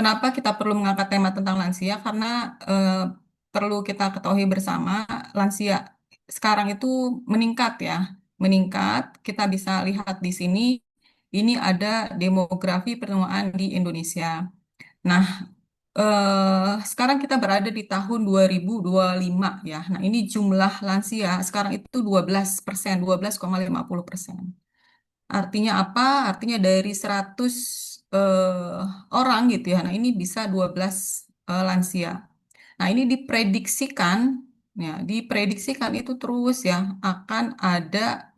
kenapa kita perlu mengangkat tema tentang lansia? Karena eh, perlu kita ketahui bersama, lansia sekarang itu meningkat ya, meningkat. Kita bisa lihat di sini, ini ada demografi penuaan di Indonesia. Nah, sekarang kita berada di tahun 2025 ya. Nah, ini jumlah lansia sekarang itu 12%, 12,50%. Artinya apa? Artinya dari 100 orang gitu ya. Nah, ini bisa 12 lansia. Nah, ini diprediksikan itu terus ya akan ada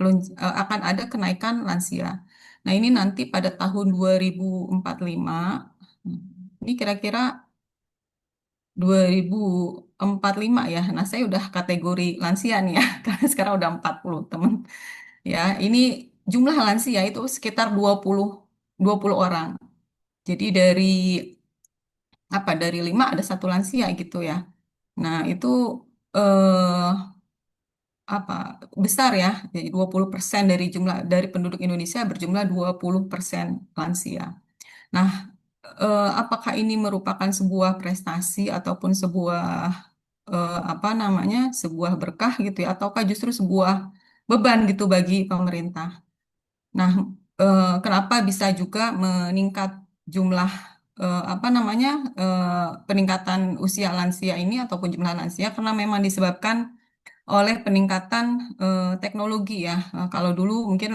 kenaikan lansia. Nah, ini nanti pada tahun 2045, ini kira-kira 2045 ya. Nah, saya udah kategori lansia nih ya, karena sekarang udah 40 teman. Ya, ini jumlah lansia itu sekitar 20 orang. Jadi dari 5 ada satu lansia gitu ya. Nah, itu eh apa besar ya. Jadi 20% dari penduduk Indonesia berjumlah 20% lansia. Nah, apakah ini merupakan sebuah prestasi ataupun apa namanya sebuah berkah gitu ya, ataukah justru sebuah beban gitu bagi pemerintah? Nah, kenapa bisa juga meningkat jumlah apa namanya peningkatan usia lansia ini ataupun jumlah lansia karena memang disebabkan oleh peningkatan teknologi ya. Kalau dulu mungkin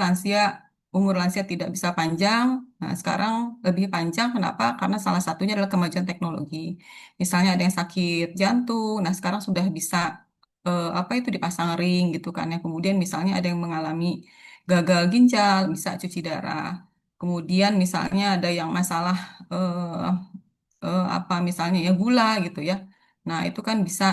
umur lansia tidak bisa panjang, nah sekarang lebih panjang. Kenapa? Karena salah satunya adalah kemajuan teknologi. Misalnya ada yang sakit jantung, nah sekarang sudah bisa apa itu dipasang ring gitu kan ya. Kemudian misalnya ada yang mengalami gagal ginjal, bisa cuci darah. Kemudian misalnya ada yang masalah apa misalnya ya gula gitu ya. Nah, itu kan bisa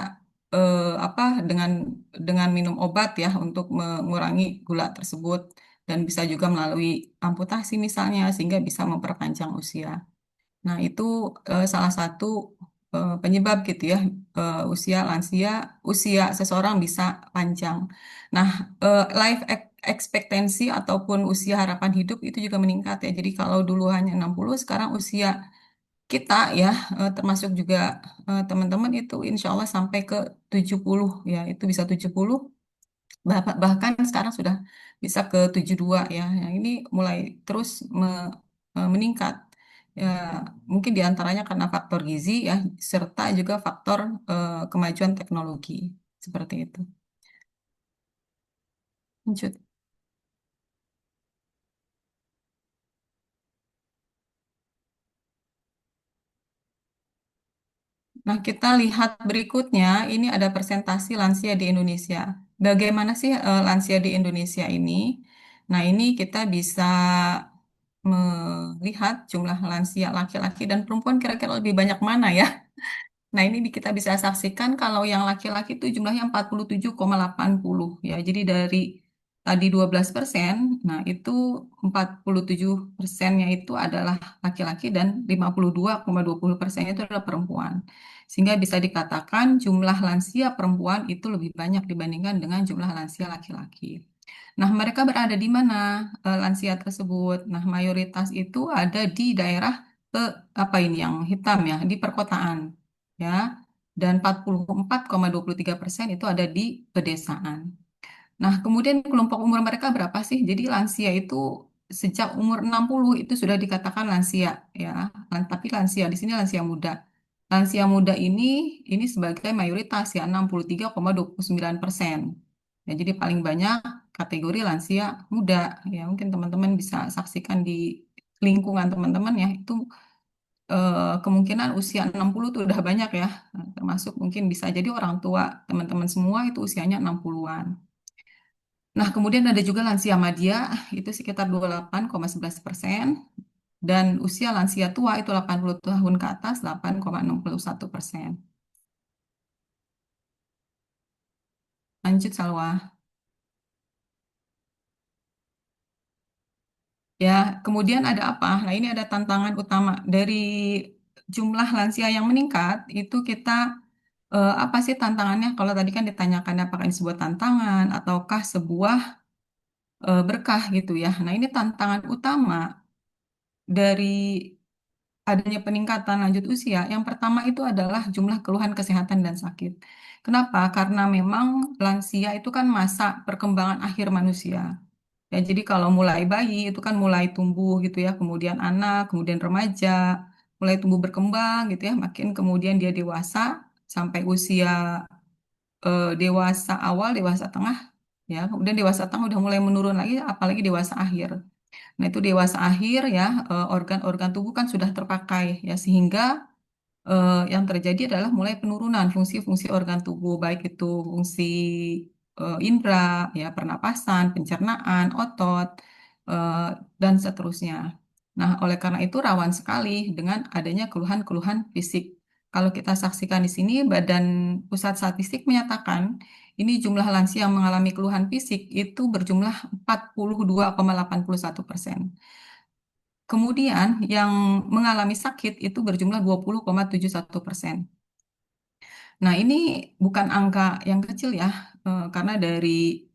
apa dengan minum obat ya untuk mengurangi gula tersebut dan bisa juga melalui amputasi misalnya sehingga bisa memperpanjang usia. Nah, itu salah satu penyebab gitu ya usia seseorang bisa panjang. Nah, life expectancy ataupun usia harapan hidup itu juga meningkat ya. Jadi kalau dulu hanya 60, sekarang usia kita ya termasuk juga teman-teman itu insya Allah sampai ke 70 ya itu bisa 70 bahkan sekarang sudah bisa ke 72 ya. Yang ini mulai terus meningkat ya mungkin diantaranya karena faktor gizi ya serta juga faktor kemajuan teknologi seperti itu. Lanjut. Nah, kita lihat berikutnya, ini ada presentasi lansia di Indonesia. Bagaimana sih lansia di Indonesia ini? Nah, ini kita bisa melihat jumlah lansia laki-laki dan perempuan kira-kira lebih banyak mana ya. Nah, ini kita bisa saksikan kalau yang laki-laki itu jumlahnya 47,80 ya. Jadi dari tadi 12%, nah itu 47%-nya itu adalah laki-laki dan 52,20% itu adalah perempuan. Sehingga bisa dikatakan jumlah lansia perempuan itu lebih banyak dibandingkan dengan jumlah lansia laki-laki. Nah, mereka berada di mana lansia tersebut? Nah, mayoritas itu ada di daerah apa ini yang hitam ya, di perkotaan ya. Dan 44,23% itu ada di pedesaan. Nah, kemudian kelompok umur mereka berapa sih? Jadi lansia itu sejak umur 60 itu sudah dikatakan lansia ya. Tapi lansia di sini lansia muda. Lansia muda ini sebagai mayoritas ya 63,29%. Ya, jadi paling banyak kategori lansia muda ya. Mungkin teman-teman bisa saksikan di lingkungan teman-teman ya itu kemungkinan usia 60 tuh udah banyak ya. Nah, termasuk mungkin bisa jadi orang tua teman-teman semua itu usianya 60-an. Nah, kemudian ada juga lansia madya, itu sekitar 28,11%. Dan usia lansia tua itu 80 tahun ke atas, 8,61%. Lanjut, Salwa. Ya, kemudian ada apa? Nah, ini ada tantangan utama. Dari jumlah lansia yang meningkat, itu kita, apa sih tantangannya? Kalau tadi kan ditanyakan apakah ini sebuah tantangan, ataukah sebuah berkah gitu ya. Nah, ini tantangan utama dari adanya peningkatan lanjut usia, yang pertama itu adalah jumlah keluhan kesehatan dan sakit. Kenapa? Karena memang lansia itu kan masa perkembangan akhir manusia. Ya, jadi kalau mulai bayi itu kan mulai tumbuh gitu ya, kemudian anak, kemudian remaja, mulai tumbuh berkembang gitu ya, makin kemudian dia dewasa sampai usia dewasa awal, dewasa tengah, ya, kemudian dewasa tengah udah mulai menurun lagi, apalagi dewasa akhir. Nah, itu dewasa akhir ya, organ-organ tubuh kan sudah terpakai ya, sehingga yang terjadi adalah mulai penurunan fungsi-fungsi organ tubuh, baik itu fungsi indera, ya, pernapasan, pencernaan, otot, eh, dan seterusnya. Nah, oleh karena itu rawan sekali dengan adanya keluhan-keluhan fisik. Kalau kita saksikan di sini, Badan Pusat Statistik menyatakan ini jumlah lansia yang mengalami keluhan fisik itu berjumlah 42,81%. Kemudian yang mengalami sakit itu berjumlah 20,71%. Nah, ini bukan angka yang kecil ya, karena dari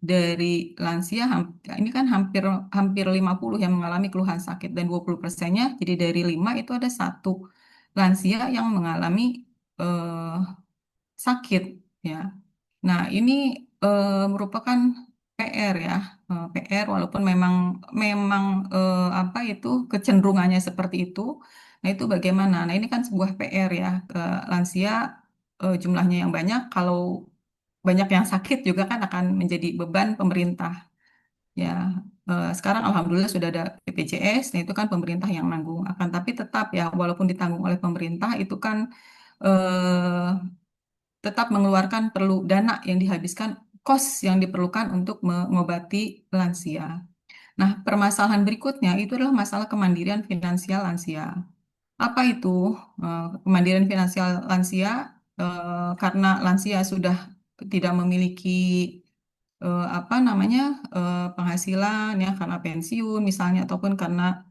lansia ini kan hampir hampir 50 yang mengalami keluhan sakit dan 20%-nya, jadi dari 5 itu ada satu lansia yang mengalami eh, sakit ya. Nah, ini merupakan PR ya, PR walaupun memang memang apa itu kecenderungannya seperti itu. Nah, itu bagaimana? Nah, ini kan sebuah PR ya, lansia jumlahnya yang banyak, kalau banyak yang sakit juga kan akan menjadi beban pemerintah ya. Sekarang alhamdulillah sudah ada BPJS, nah itu kan pemerintah yang nanggung. Akan tapi tetap ya, walaupun ditanggung oleh pemerintah itu kan eh, tetap mengeluarkan perlu dana yang dihabiskan, kos yang diperlukan untuk mengobati lansia. Nah, permasalahan berikutnya itu adalah masalah kemandirian finansial lansia. Apa itu kemandirian finansial lansia? Karena lansia sudah tidak memiliki apa namanya penghasilan ya, karena pensiun misalnya, ataupun karena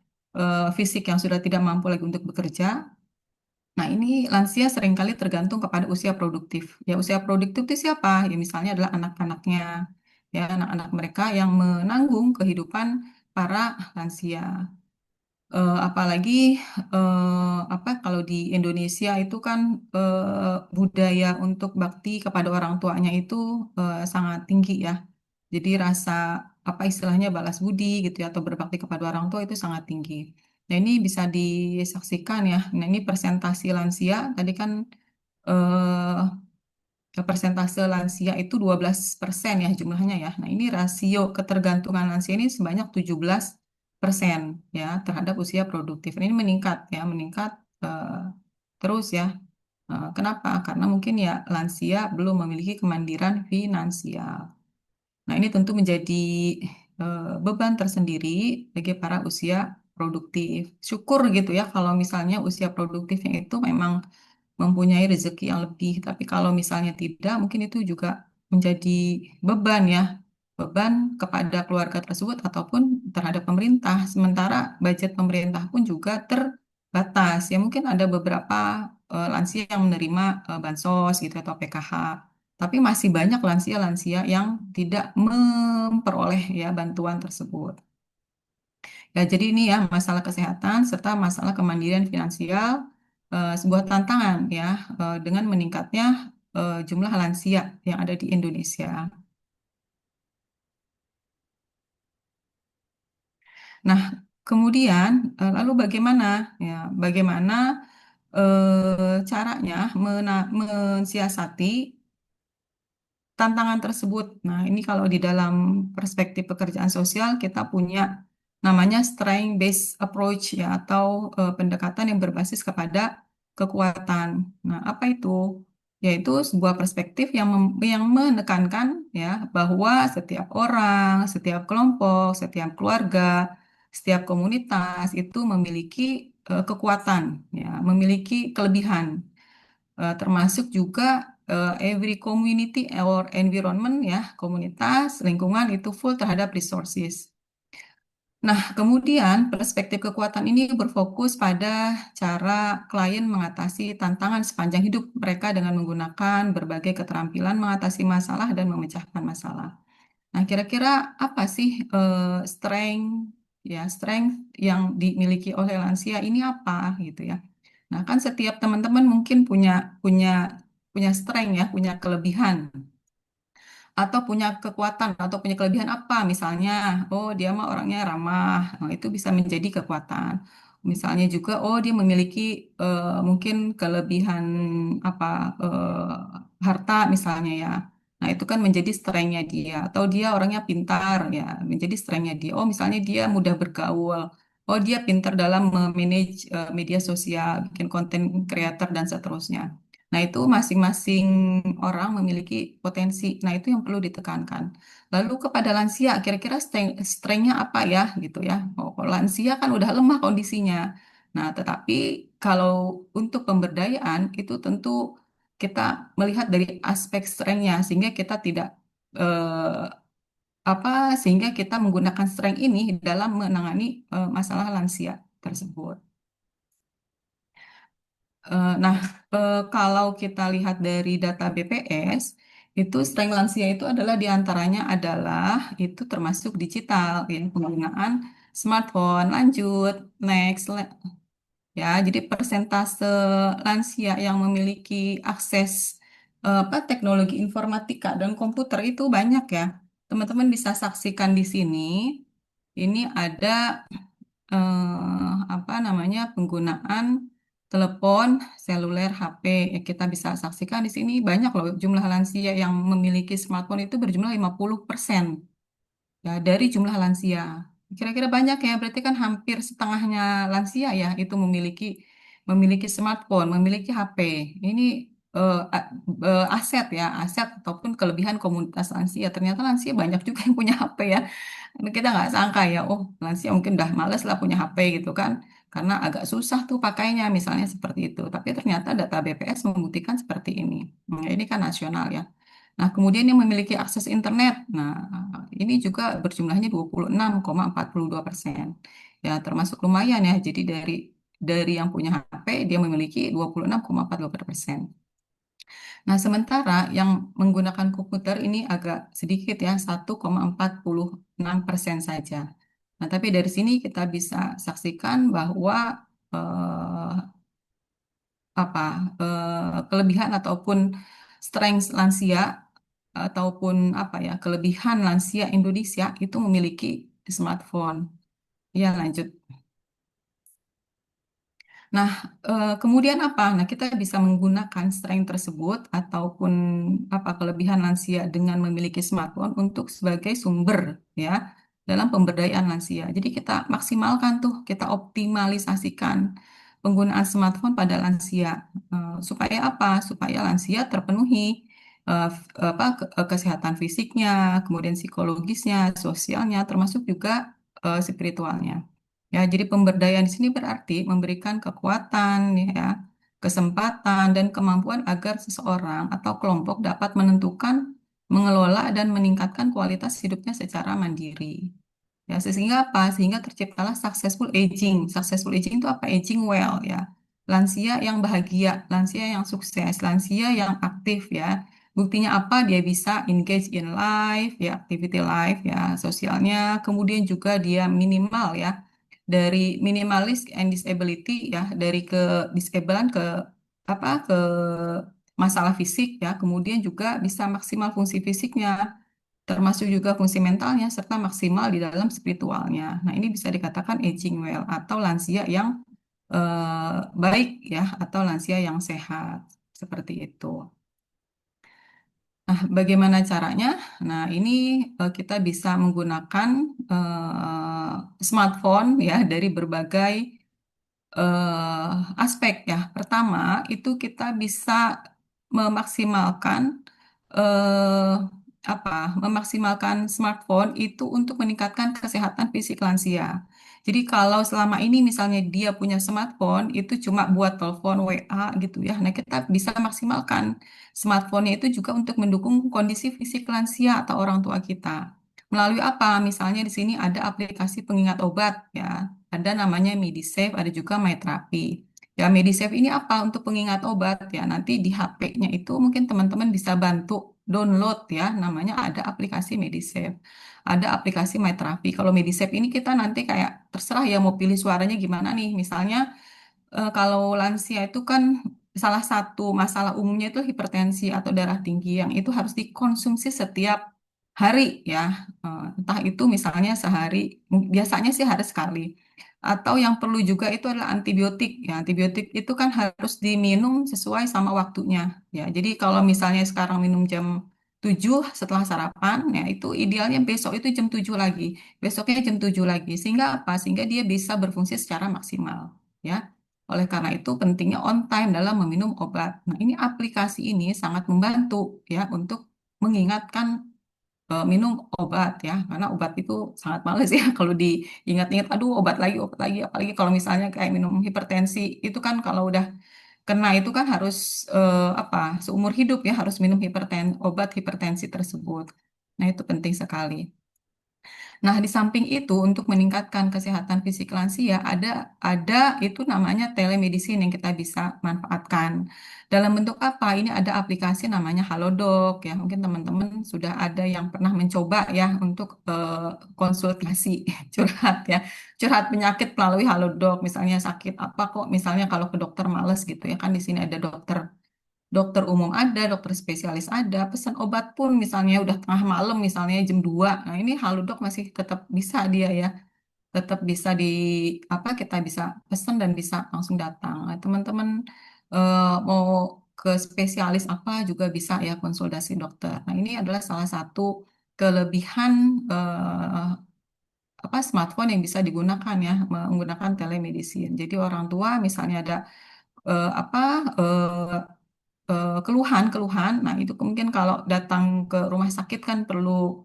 fisik yang sudah tidak mampu lagi untuk bekerja. Nah, ini lansia seringkali tergantung kepada usia produktif. Ya, usia produktif itu siapa? Ya, misalnya adalah anak-anaknya, ya, anak-anak mereka yang menanggung kehidupan para lansia. Apalagi apa kalau di Indonesia itu kan budaya untuk bakti kepada orang tuanya itu sangat tinggi ya. Jadi rasa apa istilahnya balas budi gitu ya, atau berbakti kepada orang tua itu sangat tinggi. Nah, ini bisa disaksikan ya. Nah, ini persentase lansia tadi kan persentase lansia itu 12% ya jumlahnya ya. Nah, ini rasio ketergantungan lansia ini sebanyak 17% ya terhadap usia produktif. Ini meningkat ya, meningkat eh, terus ya. Kenapa? Karena mungkin ya lansia belum memiliki kemandirian finansial. Nah, ini tentu menjadi beban tersendiri bagi para usia produktif. Syukur gitu ya kalau misalnya usia produktifnya itu memang mempunyai rezeki yang lebih. Tapi kalau misalnya tidak, mungkin itu juga menjadi beban ya, beban kepada keluarga tersebut ataupun terhadap pemerintah. Sementara budget pemerintah pun juga terbatas. Ya, mungkin ada beberapa lansia yang menerima bansos gitu atau PKH. Tapi masih banyak lansia-lansia yang tidak memperoleh ya bantuan tersebut. Ya, jadi ini ya masalah kesehatan serta masalah kemandirian finansial, sebuah tantangan ya, dengan meningkatnya jumlah lansia yang ada di Indonesia. Nah, kemudian lalu bagaimana ya, bagaimana caranya mensiasati tantangan tersebut. Nah, ini kalau di dalam perspektif pekerjaan sosial kita punya namanya strength based approach ya, atau pendekatan yang berbasis kepada kekuatan. Nah, apa itu? Yaitu sebuah perspektif yang menekankan ya bahwa setiap orang, setiap kelompok, setiap keluarga, setiap komunitas itu memiliki kekuatan ya, memiliki kelebihan. Termasuk juga every community or environment ya, komunitas, lingkungan itu full terhadap resources. Nah, kemudian perspektif kekuatan ini berfokus pada cara klien mengatasi tantangan sepanjang hidup mereka dengan menggunakan berbagai keterampilan mengatasi masalah dan memecahkan masalah. Nah, kira-kira apa sih strength ya, strength yang dimiliki oleh lansia ini apa gitu ya. Nah, kan setiap teman-teman mungkin punya punya punya strength ya, punya kelebihan atau punya kekuatan atau punya kelebihan apa misalnya, oh dia mah orangnya ramah. Nah, itu bisa menjadi kekuatan. Misalnya juga oh dia memiliki mungkin kelebihan apa harta misalnya ya. Nah, itu kan menjadi strength-nya dia atau dia orangnya pintar ya, menjadi strength-nya dia. Oh, misalnya dia mudah bergaul. Oh, dia pintar dalam memanage media sosial, bikin konten creator dan seterusnya. Nah, itu masing-masing orang memiliki potensi. Nah, itu yang perlu ditekankan. Lalu kepada lansia, kira-kira strength-nya apa ya gitu ya. Oh, kalau lansia kan udah lemah kondisinya. Nah, tetapi kalau untuk pemberdayaan itu tentu kita melihat dari aspek strength-nya sehingga kita tidak eh, apa sehingga kita menggunakan strength ini dalam menangani masalah lansia tersebut. Kalau kita lihat dari data BPS, itu strength lansia itu adalah diantaranya adalah itu termasuk digital, ya, penggunaan smartphone, lanjut, next, ya. Jadi persentase lansia yang memiliki akses teknologi informatika dan komputer itu banyak ya. Teman-teman bisa saksikan di sini. Ini ada apa namanya penggunaan telepon seluler HP. Ya, kita bisa saksikan di sini banyak loh jumlah lansia yang memiliki smartphone itu berjumlah 50% ya dari jumlah lansia. Kira-kira banyak ya, berarti kan hampir setengahnya lansia ya itu memiliki smartphone, memiliki HP. Ini aset ya, aset ataupun kelebihan komunitas lansia. Ternyata lansia banyak juga yang punya HP ya. Kita nggak sangka ya, oh lansia mungkin udah males lah punya HP gitu kan, karena agak susah tuh pakainya misalnya seperti itu. Tapi ternyata data BPS membuktikan seperti ini. Nah, ini kan nasional ya. Nah, kemudian yang memiliki akses internet, nah ini juga berjumlahnya 26,42%. Ya, termasuk lumayan ya. Jadi dari yang punya HP dia memiliki 26,42%. Nah, sementara yang menggunakan komputer ini agak sedikit ya, 1,46% saja. Nah, tapi dari sini kita bisa saksikan bahwa eh, apa kelebihan ataupun strength lansia ataupun apa ya, kelebihan lansia Indonesia itu memiliki smartphone. Ya, lanjut. Nah, kemudian apa? Nah, kita bisa menggunakan strength tersebut ataupun apa kelebihan lansia dengan memiliki smartphone untuk sebagai sumber ya dalam pemberdayaan lansia. Jadi kita maksimalkan tuh, kita optimalisasikan penggunaan smartphone pada lansia. Supaya apa? Supaya lansia terpenuhi kesehatan fisiknya, kemudian psikologisnya, sosialnya, termasuk juga spiritualnya. Ya, jadi pemberdayaan di sini berarti memberikan kekuatan, ya, kesempatan dan kemampuan agar seseorang atau kelompok dapat menentukan, mengelola dan meningkatkan kualitas hidupnya secara mandiri. Ya, sehingga apa? Sehingga terciptalah successful aging. Successful aging itu apa? Aging well, ya. Lansia yang bahagia, lansia yang sukses, lansia yang aktif, ya. Buktinya apa? Dia bisa engage in life, ya, activity life, ya, sosialnya. Kemudian juga dia minimal, ya, dari minimalis and disability, ya, dari ke disablean ke apa? Ke masalah fisik, ya. Kemudian juga bisa maksimal fungsi fisiknya, termasuk juga fungsi mentalnya, serta maksimal di dalam spiritualnya. Nah, ini bisa dikatakan aging well atau lansia yang baik ya, atau lansia yang sehat. Seperti itu. Nah, bagaimana caranya? Nah, ini kita bisa menggunakan smartphone ya dari berbagai aspek ya. Pertama, itu kita bisa memaksimalkan eh, apa? Memaksimalkan smartphone itu untuk meningkatkan kesehatan fisik lansia. Jadi kalau selama ini misalnya dia punya smartphone itu cuma buat telepon WA gitu ya. Nah, kita bisa maksimalkan smartphone-nya itu juga untuk mendukung kondisi fisik lansia atau orang tua kita. Melalui apa? Misalnya di sini ada aplikasi pengingat obat ya. Ada namanya MediSafe, ada juga MyTherapy. Ya, MediSafe ini apa? Untuk pengingat obat ya. Nanti di HP-nya itu mungkin teman-teman bisa bantu. download ya, namanya ada aplikasi Medisave, ada aplikasi MyTerapi. Kalau Medisave ini kita nanti kayak terserah ya mau pilih suaranya gimana nih. Misalnya kalau lansia itu kan salah satu masalah umumnya itu hipertensi atau darah tinggi yang itu harus dikonsumsi setiap hari ya. Entah itu misalnya sehari, biasanya sih harus sekali. Atau yang perlu juga itu adalah antibiotik. Ya, antibiotik itu kan harus diminum sesuai sama waktunya. Ya, jadi kalau misalnya sekarang minum jam 7 setelah sarapan, ya itu idealnya besok itu jam 7 lagi. Besoknya jam 7 lagi. Sehingga apa? Sehingga dia bisa berfungsi secara maksimal. Ya. Oleh karena itu pentingnya on time dalam meminum obat. Nah, ini aplikasi ini sangat membantu ya untuk mengingatkan minum obat ya, karena obat itu sangat males ya kalau diingat-ingat, aduh obat lagi, apalagi kalau misalnya kayak minum hipertensi itu kan kalau udah kena itu kan harus apa seumur hidup ya harus minum obat hipertensi tersebut. Nah, itu penting sekali. Nah, di samping itu untuk meningkatkan kesehatan fisik lansia ada itu namanya telemedicine yang kita bisa manfaatkan. Dalam bentuk apa? Ini ada aplikasi namanya Halodoc ya. Mungkin teman-teman sudah ada yang pernah mencoba ya untuk konsultasi curhat ya. Curhat penyakit melalui Halodoc, misalnya sakit apa kok, misalnya kalau ke dokter males gitu ya kan di sini ada dokter umum ada, dokter spesialis ada, pesan obat pun misalnya udah tengah malam misalnya jam 2. Nah, ini Halodoc masih tetap bisa dia ya. Tetap bisa di apa kita bisa pesan dan bisa langsung datang. Nah, teman-teman mau ke spesialis apa juga bisa ya konsultasi dokter. Nah, ini adalah salah satu kelebihan apa smartphone yang bisa digunakan ya menggunakan telemedicine. Jadi orang tua misalnya ada apa keluhan-keluhan. Nah, itu mungkin kalau datang ke rumah sakit kan perlu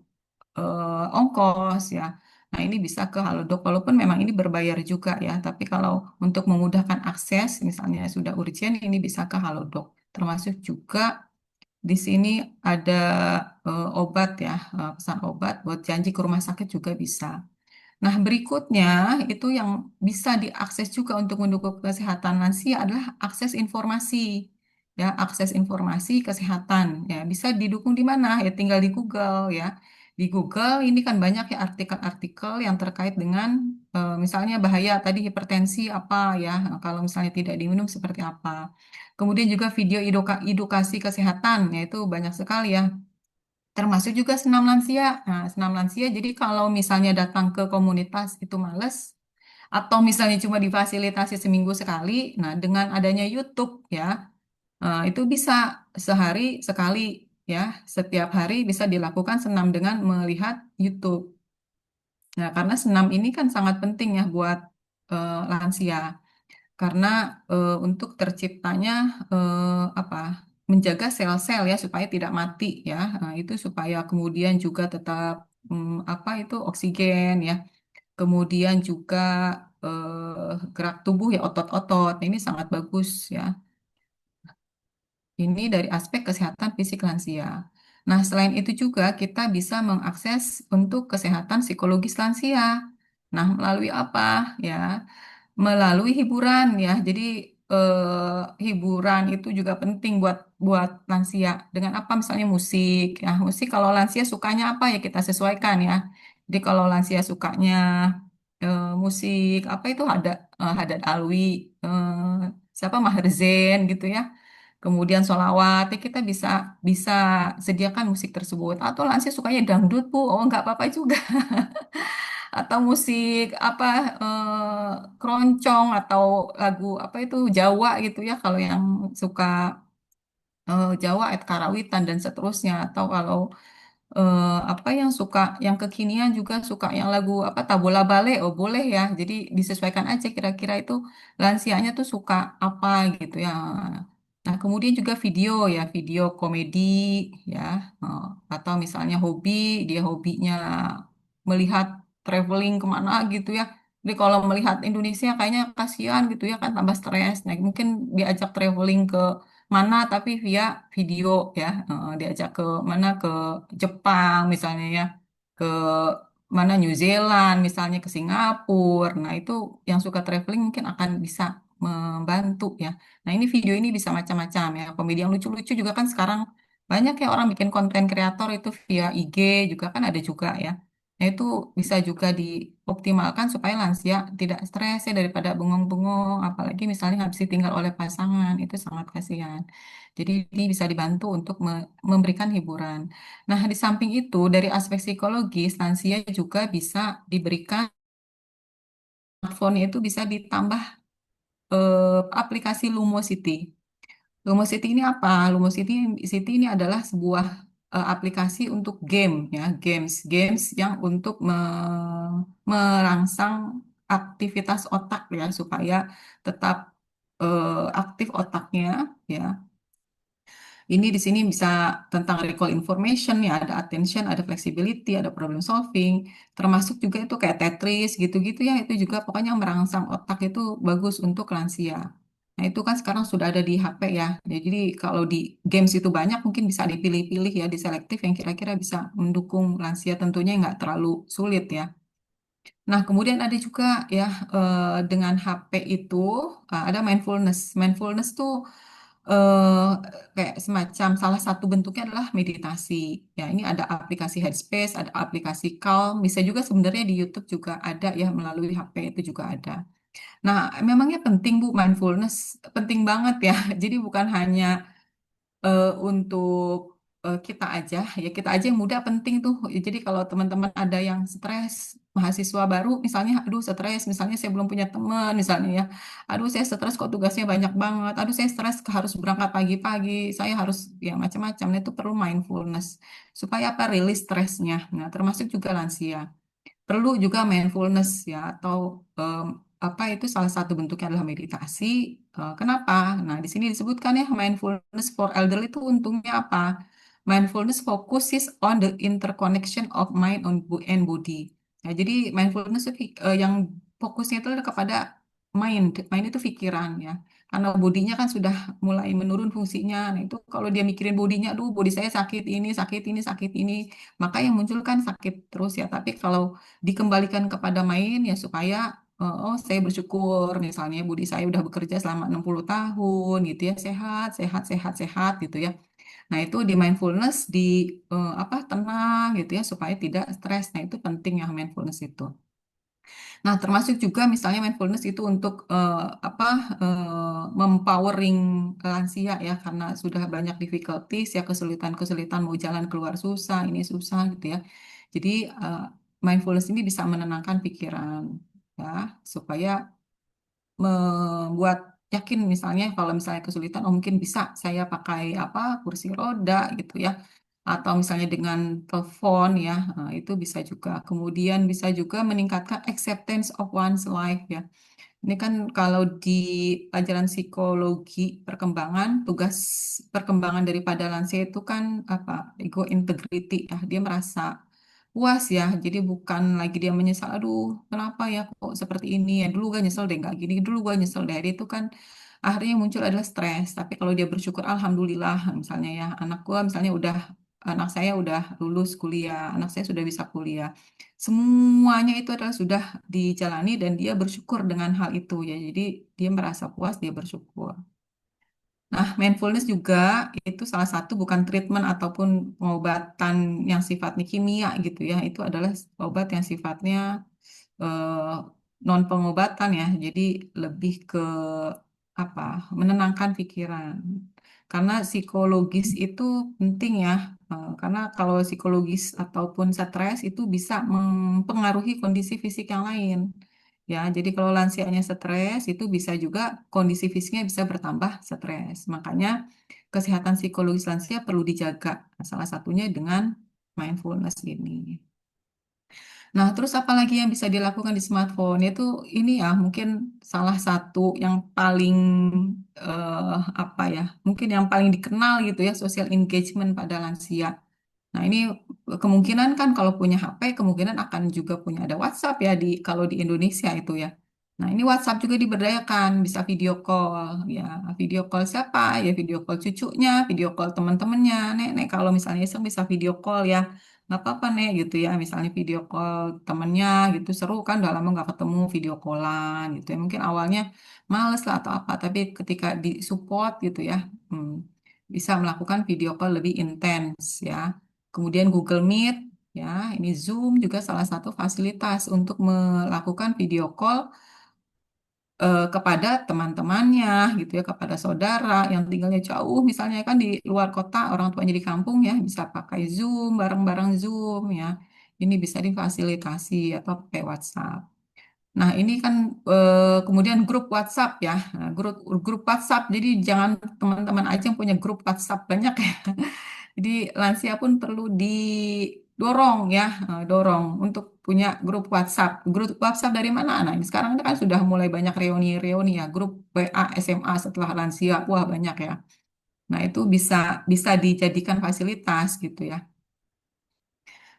ongkos ya. Nah, ini bisa ke Halodoc walaupun memang ini berbayar juga ya. Tapi kalau untuk memudahkan akses, misalnya sudah urgent, ini bisa ke Halodoc. Termasuk juga di sini ada obat ya, pesan obat buat janji ke rumah sakit juga bisa. Nah, berikutnya itu yang bisa diakses juga untuk mendukung kesehatan lansia adalah akses informasi. Ya, akses informasi kesehatan. Ya, bisa didukung di mana? Ya, tinggal di Google ya. Di Google ini kan banyak ya artikel-artikel yang terkait dengan misalnya bahaya tadi hipertensi apa ya. Nah, kalau misalnya tidak diminum seperti apa. Kemudian juga video edukasi kesehatan, yaitu banyak sekali ya termasuk juga senam lansia. Nah, senam lansia, jadi kalau misalnya datang ke komunitas itu males, atau misalnya cuma difasilitasi seminggu sekali, nah dengan adanya YouTube ya, itu bisa sehari sekali ya, setiap hari bisa dilakukan senam dengan melihat YouTube. Nah, karena senam ini kan sangat penting ya buat lansia karena untuk terciptanya apa menjaga sel-sel ya supaya tidak mati ya. Nah, itu supaya kemudian juga tetap apa itu oksigen ya, kemudian juga gerak tubuh ya otot-otot. Nah, ini sangat bagus ya. Ini dari aspek kesehatan fisik lansia. Nah, selain itu juga kita bisa mengakses untuk kesehatan psikologis lansia. Nah, melalui apa ya? Melalui hiburan ya. Jadi hiburan itu juga penting buat buat lansia. Dengan apa misalnya musik. Ya, musik kalau lansia sukanya apa ya kita sesuaikan ya. Jadi kalau lansia sukanya musik apa itu ada Haddad Alwi, siapa Maher Zain gitu ya. Kemudian sholawat, ya kita bisa bisa sediakan musik tersebut. Atau lansia sukanya dangdut, Bu. Oh, nggak apa-apa juga atau musik apa keroncong atau lagu apa itu Jawa gitu ya kalau yang suka Jawa karawitan dan seterusnya atau kalau apa yang suka yang kekinian juga suka yang lagu apa Tabola Bale oh boleh ya jadi disesuaikan aja kira-kira itu lansianya tuh suka apa gitu ya. Nah, kemudian juga video ya, video komedi ya, eh, atau misalnya hobi, dia hobinya melihat traveling kemana gitu ya. Jadi kalau melihat Indonesia kayaknya kasihan gitu ya kan tambah stres. Nah, mungkin diajak traveling ke mana tapi via video ya. Diajak ke mana ke Jepang misalnya ya, ke mana New Zealand misalnya ke Singapura. Nah, itu yang suka traveling mungkin akan bisa membantu ya. Nah, ini video ini bisa macam-macam ya. Komedi yang lucu-lucu juga kan sekarang Banyak ya orang bikin konten kreator itu via IG juga kan ada juga ya. Nah itu bisa juga dioptimalkan supaya lansia tidak stres ya daripada bengong-bengong, apalagi misalnya habis ditinggal oleh pasangan, itu sangat kasihan. Jadi ini bisa dibantu untuk memberikan hiburan. Nah di samping itu dari aspek psikologis, lansia juga bisa diberikan smartphone itu bisa ditambah aplikasi Lumosity. Lumosity ini apa? Lumosity ini adalah sebuah aplikasi untuk game ya, games yang untuk merangsang aktivitas otak ya supaya tetap aktif otaknya ya. Ini di sini bisa tentang recall information ya, ada attention, ada flexibility, ada problem solving, termasuk juga itu kayak Tetris gitu-gitu ya, itu juga pokoknya merangsang otak itu bagus untuk lansia. Nah, itu kan sekarang sudah ada di HP ya. Jadi kalau di games itu banyak mungkin bisa dipilih-pilih ya, diselektif yang kira-kira bisa mendukung lansia tentunya nggak terlalu sulit ya. Nah, kemudian ada juga ya dengan HP itu ada mindfulness. Mindfulness tuh eh, kayak semacam salah satu bentuknya adalah meditasi. Ya, ini ada aplikasi Headspace, ada aplikasi Calm, bisa juga sebenarnya di YouTube juga ada ya melalui HP itu juga ada. Nah, memangnya penting Bu mindfulness, penting banget ya. Jadi bukan hanya untuk kita aja, ya kita aja yang muda penting tuh. Ya, jadi kalau teman-teman ada yang stres, mahasiswa baru misalnya, aduh stres, misalnya saya belum punya teman, misalnya ya, aduh saya stres kok tugasnya banyak banget, aduh saya stres harus berangkat pagi-pagi, saya harus ya macam-macam. Nah, itu perlu mindfulness supaya apa? Rilis stresnya. Nah, termasuk juga lansia. Perlu juga mindfulness ya atau apa itu salah satu bentuknya adalah meditasi. Kenapa? Nah, di sini disebutkan ya mindfulness for elderly itu untungnya apa? Mindfulness focuses on the interconnection of mind and body. Nah, jadi mindfulness itu, yang fokusnya itu adalah kepada mind. Mind itu pikiran ya. Karena bodinya kan sudah mulai menurun fungsinya. Nah, itu kalau dia mikirin bodinya, aduh bodi saya sakit ini, sakit ini, sakit ini, maka yang muncul kan sakit terus ya. Tapi kalau dikembalikan kepada main ya supaya oh saya bersyukur misalnya budi saya udah bekerja selama 60 tahun gitu ya sehat sehat sehat sehat gitu ya. Nah itu di mindfulness di apa tenang gitu ya supaya tidak stres. Nah itu penting ya mindfulness itu. Nah, termasuk juga misalnya mindfulness itu untuk apa mempowering lansia ya karena sudah banyak difficulties ya kesulitan-kesulitan mau jalan keluar susah, ini susah gitu ya. Jadi eh, mindfulness ini bisa menenangkan pikiran ya supaya membuat yakin misalnya kalau misalnya kesulitan oh mungkin bisa saya pakai apa kursi roda gitu ya atau misalnya dengan telepon ya itu bisa juga kemudian bisa juga meningkatkan acceptance of one's life ya ini kan kalau di pelajaran psikologi perkembangan tugas perkembangan daripada lansia itu kan apa ego integrity ya dia merasa puas ya. Jadi bukan lagi dia menyesal, aduh kenapa ya kok seperti ini ya. Dulu gue nyesel deh nggak gini, dulu gue nyesel deh. Itu kan akhirnya yang muncul adalah stres. Tapi kalau dia bersyukur, alhamdulillah misalnya ya anak gue misalnya udah anak saya udah lulus kuliah, anak saya sudah bisa kuliah. Semuanya itu adalah sudah dijalani dan dia bersyukur dengan hal itu ya. Jadi dia merasa puas, dia bersyukur. Nah, mindfulness juga itu salah satu bukan treatment ataupun pengobatan yang sifatnya kimia gitu ya. Itu adalah obat yang sifatnya non pengobatan ya. Jadi lebih ke apa? Menenangkan pikiran. Karena psikologis itu penting ya. Karena kalau psikologis ataupun stres itu bisa mempengaruhi kondisi fisik yang lain. Ya, jadi kalau lansianya stres itu bisa juga kondisi fisiknya bisa bertambah stres. Makanya kesehatan psikologis lansia perlu dijaga. Salah satunya dengan mindfulness ini. Nah, terus apa lagi yang bisa dilakukan di smartphone? Itu ini ya mungkin salah satu yang paling apa ya? Mungkin yang paling dikenal gitu ya social engagement pada lansia. Nah, ini kemungkinan kan kalau punya HP, kemungkinan akan juga punya ada WhatsApp ya di kalau di Indonesia itu ya. Nah, ini WhatsApp juga diberdayakan, bisa video call ya. Video call siapa? Ya video call cucunya, video call teman-temannya. Nek kalau misalnya iseng bisa video call ya. Nggak apa-apa Nek gitu ya. Misalnya video call temennya gitu seru kan udah lama nggak ketemu video callan gitu ya. Mungkin awalnya males lah atau apa, tapi ketika di support gitu ya. hmm, bisa melakukan video call lebih intens ya. Kemudian Google Meet ya, ini Zoom juga salah satu fasilitas untuk melakukan video call kepada teman-temannya gitu ya, kepada saudara yang tinggalnya jauh misalnya kan di luar kota, orang tuanya di kampung ya, bisa pakai Zoom, bareng-bareng Zoom ya. Ini bisa difasilitasi atau pakai WhatsApp. Nah, ini kan kemudian grup WhatsApp ya. Nah, grup grup WhatsApp. Jadi jangan teman-teman aja yang punya grup WhatsApp banyak ya. Jadi lansia pun perlu didorong ya, dorong untuk punya grup WhatsApp. Grup WhatsApp dari mana? Nah, ini sekarang kan sudah mulai banyak reuni-reuni ya, grup WA SMA setelah lansia. Wah, banyak ya. Nah, itu bisa bisa dijadikan fasilitas gitu ya,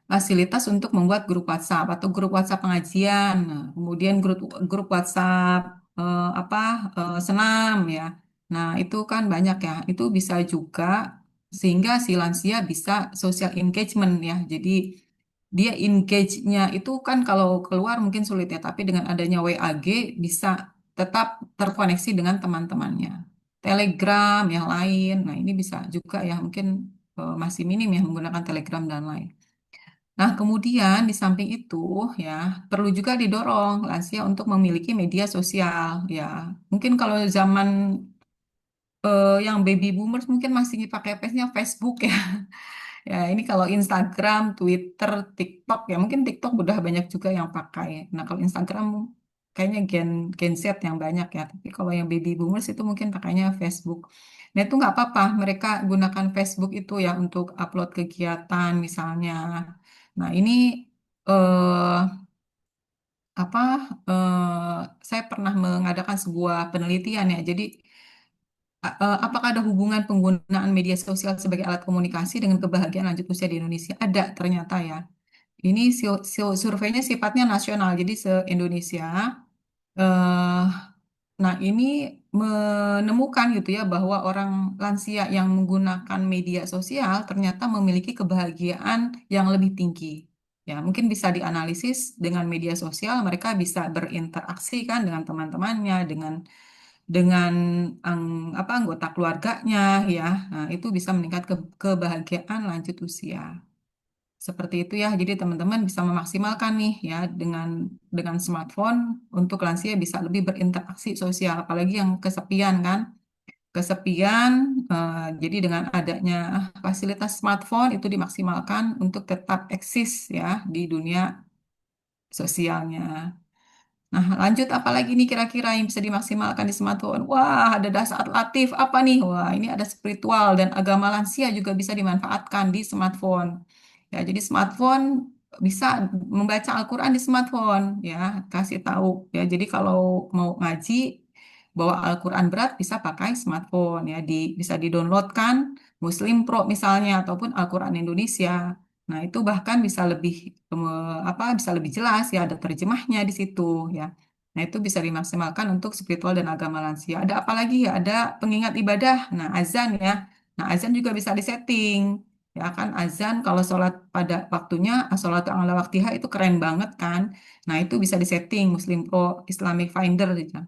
fasilitas untuk membuat grup WhatsApp atau grup WhatsApp pengajian, nah, kemudian grup grup WhatsApp apa senam ya. Nah, itu kan banyak ya. Itu bisa juga sehingga si lansia bisa social engagement ya. Jadi dia engage-nya itu kan kalau keluar mungkin sulit ya, tapi dengan adanya WAG bisa tetap terkoneksi dengan teman-temannya. Telegram yang lain. Nah, ini bisa juga ya mungkin masih minim ya menggunakan Telegram dan lain. Nah, kemudian di samping itu ya perlu juga didorong lansia untuk memiliki media sosial ya. Mungkin kalau zaman yang baby boomers mungkin masih pakai Facebook ya. Ya, ini kalau Instagram, Twitter, TikTok ya mungkin TikTok udah banyak juga yang pakai. Nah, kalau Instagram kayaknya Gen Z yang banyak ya. Tapi kalau yang baby boomers itu mungkin pakainya Facebook. Nah, itu nggak apa-apa. Mereka gunakan Facebook itu ya untuk upload kegiatan misalnya. Nah, ini eh, apa? Saya pernah mengadakan sebuah penelitian ya. Jadi apakah ada hubungan penggunaan media sosial sebagai alat komunikasi dengan kebahagiaan lanjut usia di Indonesia? Ada ternyata ya. Ini surveinya sifatnya nasional, jadi se-Indonesia. Eh, nah, ini menemukan gitu ya bahwa orang lansia yang menggunakan media sosial ternyata memiliki kebahagiaan yang lebih tinggi. Ya, mungkin bisa dianalisis dengan media sosial, mereka bisa berinteraksi kan dengan teman-temannya, dengan anggota keluarganya ya. Nah, itu bisa meningkat kebahagiaan lanjut usia. Seperti itu ya. Jadi teman-teman bisa memaksimalkan nih ya dengan smartphone untuk lansia bisa lebih berinteraksi sosial, apalagi yang kesepian kan. Kesepian, jadi dengan adanya fasilitas smartphone itu dimaksimalkan untuk tetap eksis ya di dunia sosialnya. Nah, lanjut apa lagi nih kira-kira yang bisa dimaksimalkan di smartphone? Wah, ada dasar latif apa nih? Wah, ini ada spiritual dan agama lansia juga bisa dimanfaatkan di smartphone. Ya, jadi smartphone bisa membaca Al-Quran di smartphone, ya, kasih tahu. Ya, jadi kalau mau ngaji, bawa Al-Quran berat bisa pakai smartphone, ya, bisa didownloadkan Muslim Pro misalnya ataupun Al-Quran Indonesia. Nah, itu bahkan bisa lebih bisa lebih jelas ya, ada terjemahnya di situ ya. Nah, itu bisa dimaksimalkan untuk spiritual dan agama lansia. Ada apa lagi ya? Ada pengingat ibadah. Nah, azan ya. Nah, azan juga bisa disetting. Ya kan azan kalau sholat pada waktunya, sholat ala waktiha itu keren banget kan. Nah, itu bisa disetting Muslim Pro Islamic Finder gitu.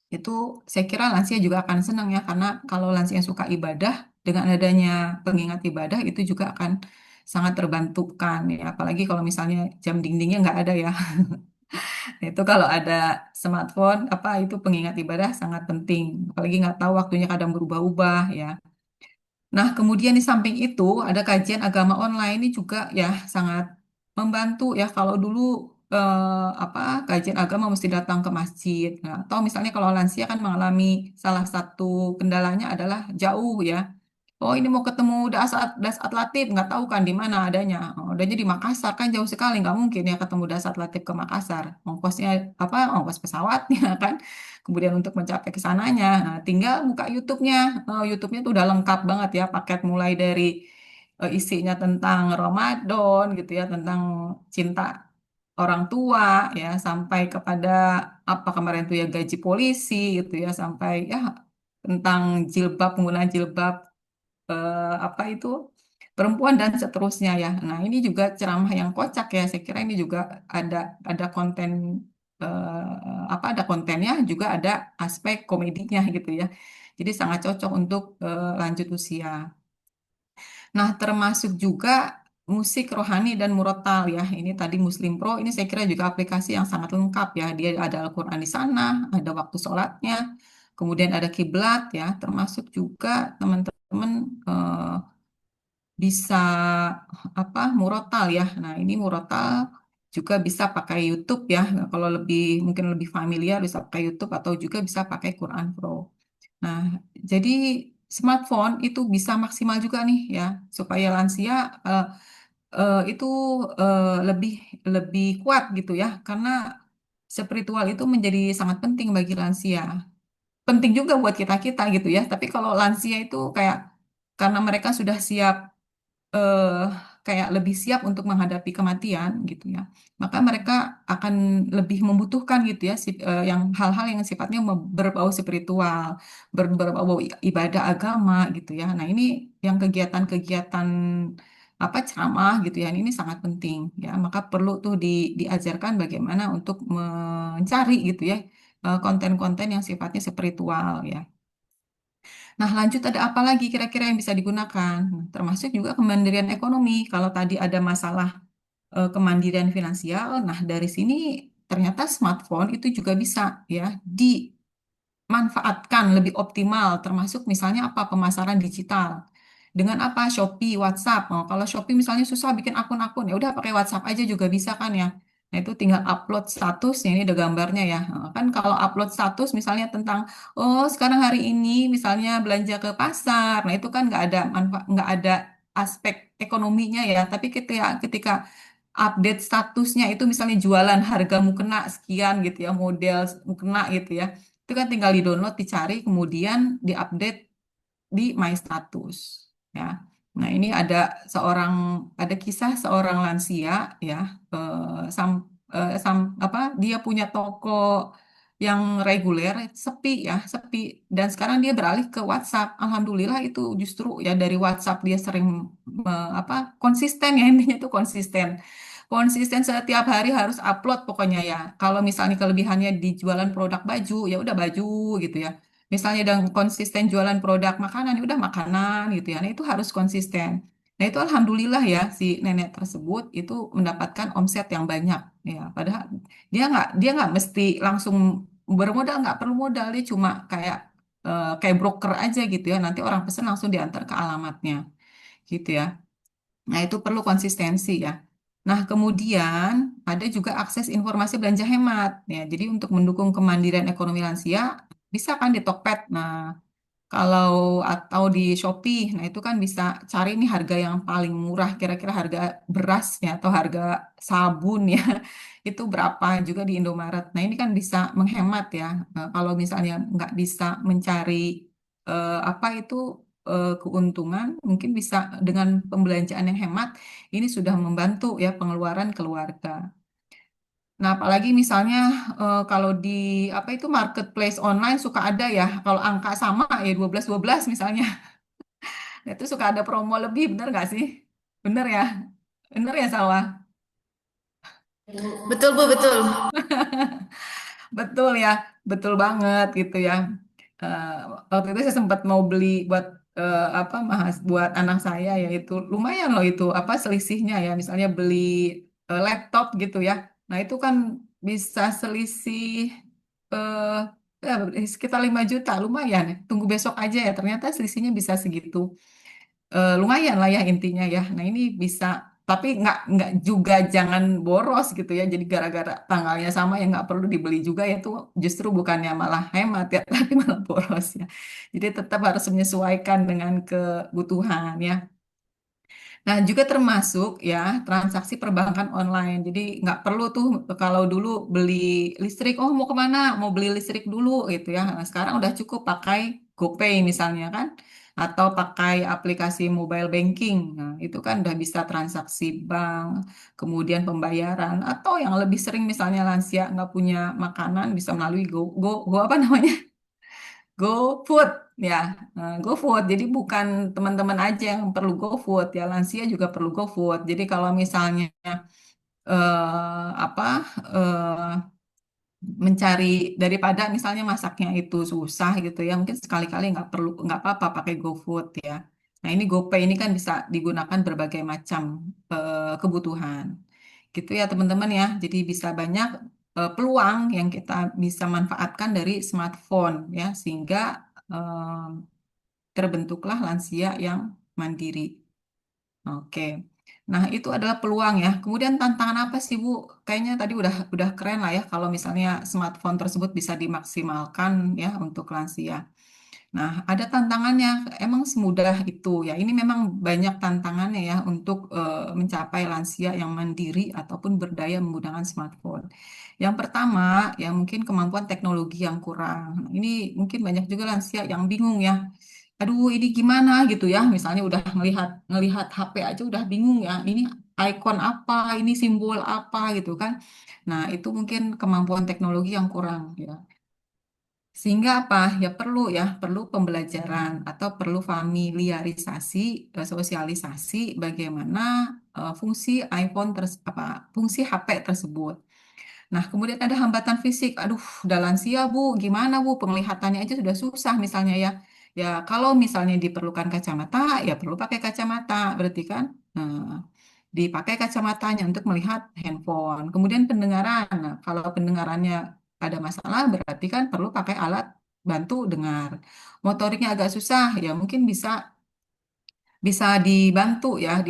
Itu saya kira lansia juga akan senang ya karena kalau lansia yang suka ibadah dengan adanya pengingat ibadah itu juga akan sangat terbantukan ya. Apalagi kalau misalnya jam dindingnya nggak ada ya. Itu kalau ada smartphone apa itu pengingat ibadah sangat penting. Apalagi nggak tahu waktunya kadang berubah-ubah ya. Nah, kemudian di samping itu ada kajian agama online ini juga ya sangat membantu ya. Kalau dulu kajian agama mesti datang ke masjid. Nah, atau misalnya kalau lansia kan mengalami salah satu kendalanya adalah jauh ya. Oh ini mau ketemu Dasat Latif nggak tahu kan di mana adanya. Oh, adanya di Makassar kan jauh sekali nggak mungkin ya ketemu Dasat Latif ke Makassar. Ongkosnya apa? Ongkos pesawatnya kan. Kemudian untuk mencapai ke sananya, nah, tinggal buka YouTube-nya. YouTube-nya tuh udah lengkap banget ya paket mulai dari isinya tentang Ramadan gitu ya tentang cinta orang tua ya sampai kepada apa kemarin tuh ya gaji polisi gitu ya sampai ya tentang jilbab penggunaan jilbab apa itu perempuan dan seterusnya ya. Nah, ini juga ceramah yang kocak ya. Saya kira ini juga ada ada konten ada kontennya juga ada aspek komedinya gitu ya. Jadi sangat cocok untuk lanjut usia. Nah, termasuk juga musik rohani dan murotal ya. Ini tadi Muslim Pro, ini saya kira juga aplikasi yang sangat lengkap ya. Dia ada Al-Quran di sana, ada waktu sholatnya, kemudian ada kiblat ya, termasuk juga teman-teman bisa apa murotal ya. Nah, ini murotal juga bisa pakai YouTube ya. Nah, kalau lebih mungkin lebih familiar bisa pakai YouTube atau juga bisa pakai Quran Pro. Nah, jadi smartphone itu bisa maksimal juga nih ya, supaya lansia itu lebih lebih kuat gitu ya, karena spiritual itu menjadi sangat penting bagi lansia. Penting juga buat kita-kita gitu ya, tapi kalau lansia itu kayak karena mereka sudah siap eh, kayak lebih siap untuk menghadapi kematian gitu ya, maka mereka akan lebih membutuhkan gitu ya yang hal-hal yang sifatnya berbau spiritual, berbau ibadah agama gitu ya. Nah ini yang kegiatan-kegiatan apa ceramah gitu ya, ini sangat penting ya. Maka perlu tuh diajarkan bagaimana untuk mencari gitu ya konten-konten yang sifatnya spiritual ya. Nah, lanjut ada apa lagi kira-kira yang bisa digunakan? Nah, termasuk juga kemandirian ekonomi. Kalau tadi ada masalah kemandirian finansial, nah dari sini ternyata smartphone itu juga bisa ya manfaatkan lebih optimal, termasuk misalnya apa pemasaran digital. Dengan apa? Shopee, WhatsApp. Oh, kalau Shopee misalnya susah bikin akun-akun, ya udah pakai WhatsApp aja juga bisa kan ya. Nah, itu tinggal upload status, ya ini ada gambarnya ya. Kan kalau upload status misalnya tentang, oh sekarang hari ini misalnya belanja ke pasar, nah itu kan nggak ada manfaat, nggak ada aspek ekonominya ya. Tapi ketika ketika update statusnya itu misalnya jualan harga mukena sekian gitu ya, model mukena gitu ya. Itu kan tinggal di-download, dicari, kemudian diupdate di My Status ya. Nah, ini ada kisah seorang lansia ya apa dia punya toko yang reguler sepi ya, sepi dan sekarang dia beralih ke WhatsApp. Alhamdulillah itu justru ya dari WhatsApp dia sering apa konsisten ya intinya itu konsisten. Konsisten setiap hari harus upload pokoknya ya. Kalau misalnya kelebihannya di jualan produk baju, ya udah baju gitu ya. Misalnya dan konsisten jualan produk makanan, ya udah makanan gitu ya. Nah, itu harus konsisten. Nah, itu alhamdulillah ya si nenek tersebut itu mendapatkan omset yang banyak ya. Padahal dia nggak mesti langsung bermodal, nggak perlu modal, dia cuma kayak broker aja gitu ya. Nanti orang pesen langsung diantar ke alamatnya gitu ya. Nah, itu perlu konsistensi ya. Nah, kemudian ada juga akses informasi belanja hemat ya. Jadi untuk mendukung kemandirian ekonomi lansia bisa kan di Tokped. Nah, kalau atau di Shopee, nah itu kan bisa cari nih harga yang paling murah, kira-kira harga beras ya atau harga sabun ya, itu berapa juga di Indomaret. Nah ini kan bisa menghemat ya. Kalau misalnya nggak bisa mencari apa itu keuntungan, mungkin bisa dengan pembelanjaan yang hemat, ini sudah membantu ya pengeluaran keluarga. Nah, apalagi misalnya kalau di apa itu marketplace online suka ada ya, kalau angka sama ya 12 12 misalnya. Nah, itu suka ada promo lebih, bener nggak sih? Bener ya? Bener ya, Salwa? Betul Bu, betul. Betul ya, betul banget gitu ya. Eh, Waktu itu saya sempat mau beli buat apa buat anak saya ya itu lumayan loh itu apa selisihnya ya. Misalnya beli laptop gitu ya. Nah, itu kan bisa selisih eh sekitar 5 juta, lumayan. Tunggu besok aja ya, ternyata selisihnya bisa segitu. Lumayan lah ya intinya ya. Nah ini bisa, tapi nggak juga jangan boros gitu ya. Jadi gara-gara tanggalnya sama ya nggak perlu dibeli juga ya itu justru bukannya malah hemat ya, tapi malah boros ya. Jadi tetap harus menyesuaikan dengan kebutuhan ya. Nah, juga termasuk ya transaksi perbankan online. Jadi nggak perlu tuh kalau dulu beli listrik, oh mau kemana? Mau beli listrik dulu gitu ya. Nah, sekarang udah cukup pakai GoPay misalnya kan, atau pakai aplikasi mobile banking. Nah, itu kan udah bisa transaksi bank, kemudian pembayaran, atau yang lebih sering misalnya lansia nggak punya makanan bisa melalui Go apa namanya? GoFood ya, GoFood. Jadi bukan teman-teman aja yang perlu GoFood ya, lansia juga perlu GoFood. Jadi kalau misalnya apa mencari daripada misalnya masaknya itu susah gitu ya, mungkin sekali-kali nggak apa-apa pakai GoFood ya. Nah ini GoPay ini kan bisa digunakan berbagai macam kebutuhan gitu ya teman-teman ya. Jadi bisa banyak peluang yang kita bisa manfaatkan dari smartphone ya, sehingga terbentuklah lansia yang mandiri. Oke. Nah, itu adalah peluang ya. Kemudian tantangan apa sih, Bu? Kayaknya tadi udah keren lah ya kalau misalnya smartphone tersebut bisa dimaksimalkan ya untuk lansia. Nah, ada tantangannya. Emang semudah itu ya. Ini memang banyak tantangannya ya untuk mencapai lansia yang mandiri ataupun berdaya menggunakan smartphone. Yang pertama, ya mungkin kemampuan teknologi yang kurang. Ini mungkin banyak juga lansia yang bingung ya. Aduh, ini gimana gitu ya. Misalnya udah ngelihat ngelihat HP aja udah bingung ya. Ini icon apa, ini simbol apa gitu kan. Nah, itu mungkin kemampuan teknologi yang kurang ya. Sehingga apa? Perlu pembelajaran atau perlu familiarisasi, sosialisasi bagaimana fungsi fungsi HP tersebut. Nah, kemudian ada hambatan fisik. Aduh, udah lansia, Bu. Gimana, Bu? Penglihatannya aja sudah susah misalnya ya. Ya, kalau misalnya diperlukan kacamata, ya perlu pakai kacamata. Berarti kan dipakai kacamatanya untuk melihat handphone. Kemudian pendengaran. Nah, kalau pendengarannya ada masalah, berarti kan perlu pakai alat bantu dengar. Motoriknya agak susah, ya mungkin bisa bisa dibantu ya,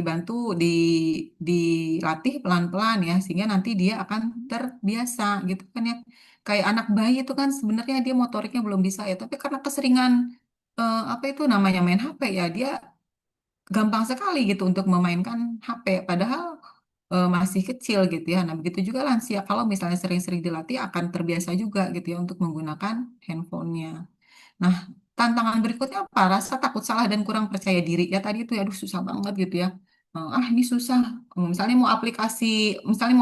dilatih pelan-pelan ya, sehingga nanti dia akan terbiasa gitu kan ya. Kayak anak bayi itu kan sebenarnya dia motoriknya belum bisa ya, tapi karena keseringan apa itu namanya main HP ya, dia gampang sekali gitu untuk memainkan HP, padahal masih kecil gitu ya. Nah, begitu juga lansia kalau misalnya sering-sering dilatih akan terbiasa juga gitu ya untuk menggunakan handphonenya. Nah, tantangan berikutnya apa? Rasa takut salah dan kurang percaya diri. Ya tadi itu ya, aduh susah banget gitu ya. Ini susah. Misalnya mau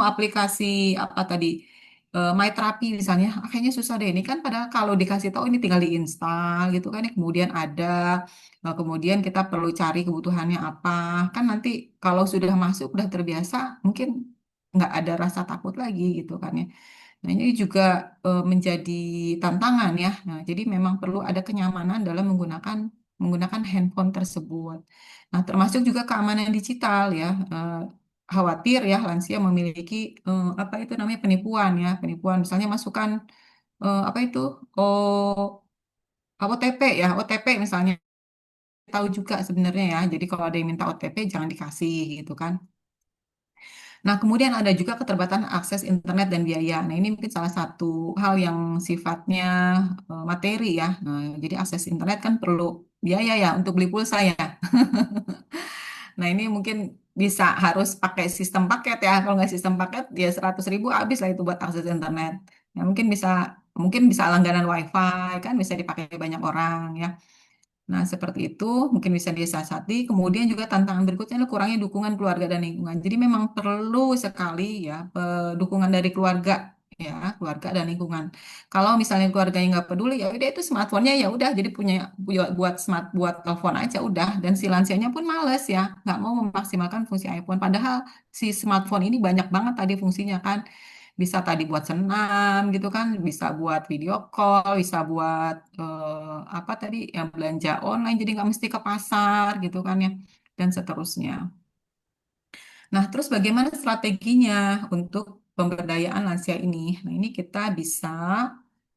aplikasi apa tadi? My Therapy misalnya, kayaknya susah deh. Ini kan padahal kalau dikasih tahu ini tinggal diinstal gitu kan ya. Kemudian ada, kemudian kita perlu cari kebutuhannya apa. Kan nanti kalau sudah masuk, udah terbiasa, mungkin nggak ada rasa takut lagi gitu kan ya. Nah, ini juga menjadi tantangan ya. Nah, jadi memang perlu ada kenyamanan dalam menggunakan handphone tersebut. Nah, termasuk juga keamanan digital ya. Khawatir ya lansia memiliki apa itu namanya penipuan ya, penipuan misalnya masukkan apa itu oh OTP ya, OTP misalnya tahu juga sebenarnya ya. Jadi kalau ada yang minta OTP jangan dikasih gitu kan. Nah, kemudian ada juga keterbatasan akses internet dan biaya. Nah, ini mungkin salah satu hal yang sifatnya materi ya. Nah, jadi akses internet kan perlu biaya ya untuk beli pulsa ya. Nah, ini mungkin bisa harus pakai sistem paket ya. Kalau nggak sistem paket, ya 100.000 habis lah itu buat akses internet. Ya, mungkin bisa langganan WiFi kan bisa dipakai banyak orang ya. Nah, seperti itu mungkin bisa disiasati. Kemudian juga tantangan berikutnya adalah kurangnya dukungan keluarga dan lingkungan. Jadi memang perlu sekali ya dukungan dari keluarga ya, keluarga dan lingkungan. Kalau misalnya keluarganya nggak peduli, ya udah itu smartphone-nya ya udah jadi buat telepon aja udah. Dan si lansianya pun males ya, nggak mau memaksimalkan fungsi iPhone. Padahal si smartphone ini banyak banget tadi fungsinya kan. Bisa tadi buat senam gitu kan, bisa buat video call, bisa buat apa tadi yang belanja online, jadi nggak mesti ke pasar gitu kan ya, dan seterusnya. Nah, terus bagaimana strateginya untuk pemberdayaan lansia ini? Nah, ini kita bisa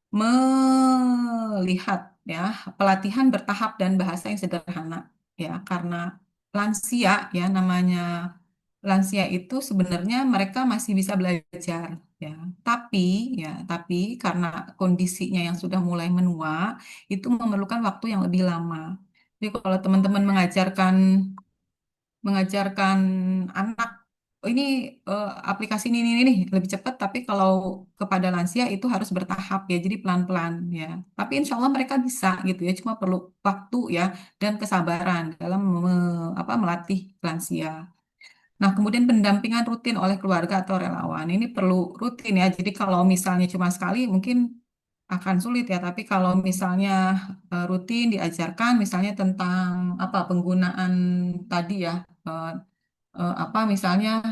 melihat ya pelatihan bertahap dan bahasa yang sederhana ya, karena lansia ya namanya lansia itu sebenarnya mereka masih bisa belajar ya. Tapi tapi karena kondisinya yang sudah mulai menua itu memerlukan waktu yang lebih lama. Jadi kalau teman-teman mengajarkan anak, "Oh, ini aplikasi ini nih lebih cepat, tapi kalau kepada lansia itu harus bertahap ya, jadi pelan-pelan ya. Tapi insya Allah mereka bisa gitu ya, cuma perlu waktu ya dan kesabaran dalam melatih lansia. Nah, kemudian pendampingan rutin oleh keluarga atau relawan ini perlu rutin ya. Jadi kalau misalnya cuma sekali mungkin akan sulit ya. Tapi kalau misalnya rutin diajarkan misalnya tentang apa penggunaan tadi ya, eh, apa misalnya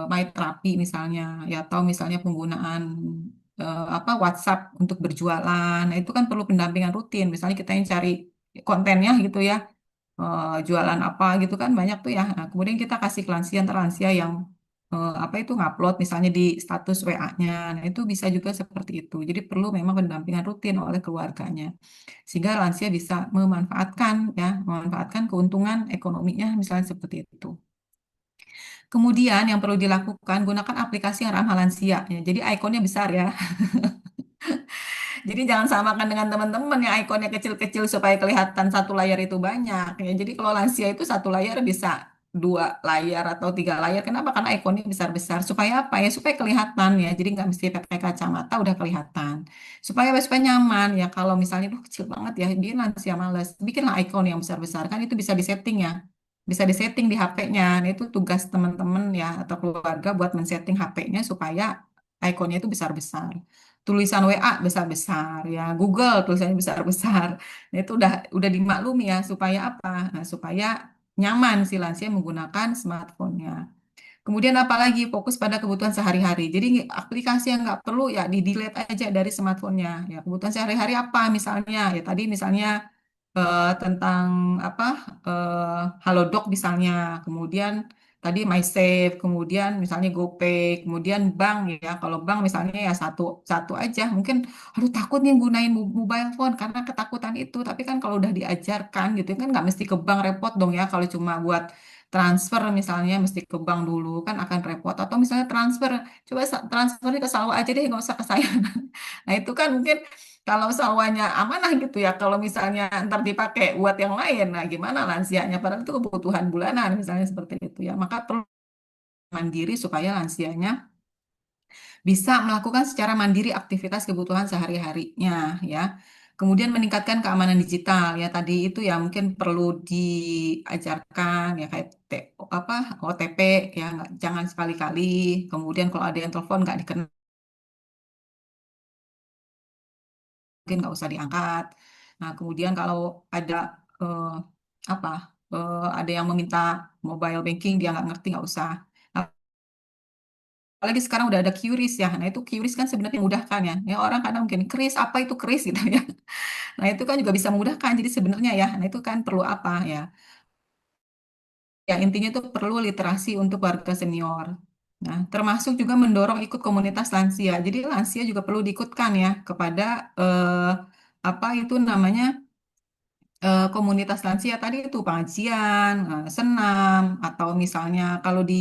my terapi misalnya ya, atau misalnya penggunaan apa WhatsApp untuk berjualan. Nah, itu kan perlu pendampingan rutin. Misalnya kita yang cari kontennya gitu ya, jualan apa gitu kan banyak tuh ya. Nah, kemudian kita kasih ke lansia yang apa itu ngupload misalnya di status WA-nya. Nah, itu bisa juga seperti itu. Jadi perlu memang pendampingan rutin oleh keluarganya. Sehingga lansia bisa memanfaatkan keuntungan ekonominya misalnya seperti itu. Kemudian yang perlu dilakukan, gunakan aplikasi yang ramah lansia. Ya, jadi ikonnya besar ya. Jadi jangan samakan dengan teman-teman yang ikonnya kecil-kecil supaya kelihatan satu layar itu banyak. Ya, jadi kalau lansia itu satu layar bisa dua layar atau tiga layar. Kenapa? Karena ikonnya besar-besar. Supaya apa ya? Supaya kelihatan ya. Jadi nggak mesti pakai kacamata udah kelihatan. Supaya nyaman ya. Kalau misalnya tuh kecil banget ya, dia lansia males. Bikinlah ikon yang besar-besar. Kan itu bisa disetting ya. Bisa disetting di HP-nya. Nah, itu tugas teman-teman ya atau keluarga buat men-setting HP-nya supaya ikonnya itu besar-besar, tulisan WA besar-besar ya, Google tulisannya besar-besar. Nah, itu udah dimaklumi ya supaya apa? Nah, supaya nyaman si lansia menggunakan smartphone-nya. Kemudian apalagi fokus pada kebutuhan sehari-hari. Jadi aplikasi yang nggak perlu ya di-delete aja dari smartphone-nya. Ya, kebutuhan sehari-hari apa misalnya? Ya tadi misalnya tentang apa Halodoc misalnya, kemudian tadi MySafe, kemudian misalnya GoPay, kemudian bank ya. Kalau bank misalnya ya satu satu aja, mungkin aduh takut nih gunain mobile phone karena ketakutan itu. Tapi kan kalau udah diajarkan gitu kan nggak mesti ke bank repot dong ya. Kalau cuma buat transfer misalnya mesti ke bank dulu kan akan repot. Atau misalnya coba transfernya ke Salwa aja deh nggak usah ke saya. Nah itu kan mungkin kalau sawahnya amanah gitu ya, kalau misalnya ntar dipakai buat yang lain, nah gimana lansianya? Padahal itu kebutuhan bulanan misalnya seperti itu ya. Maka perlu mandiri supaya lansianya bisa melakukan secara mandiri aktivitas kebutuhan sehari-harinya ya. Kemudian meningkatkan keamanan digital ya tadi itu ya mungkin perlu diajarkan ya kayak apa OTP ya jangan sekali-kali. Kemudian kalau ada yang telepon nggak dikenal mungkin nggak usah diangkat. Nah, kemudian kalau ada eh, apa ada yang meminta mobile banking dia nggak ngerti nggak usah. Nah, apalagi sekarang udah ada QRIS ya. Nah itu QRIS kan sebenarnya memudahkan ya. Ya orang kadang mungkin kris apa itu kris gitu ya. Nah itu kan juga bisa memudahkan. Jadi sebenarnya ya. Nah itu kan perlu apa ya? Ya intinya itu perlu literasi untuk warga senior. Nah, termasuk juga mendorong ikut komunitas lansia. Jadi lansia juga perlu diikutkan ya kepada eh, apa itu namanya komunitas lansia tadi itu pengajian, senam, atau misalnya kalau di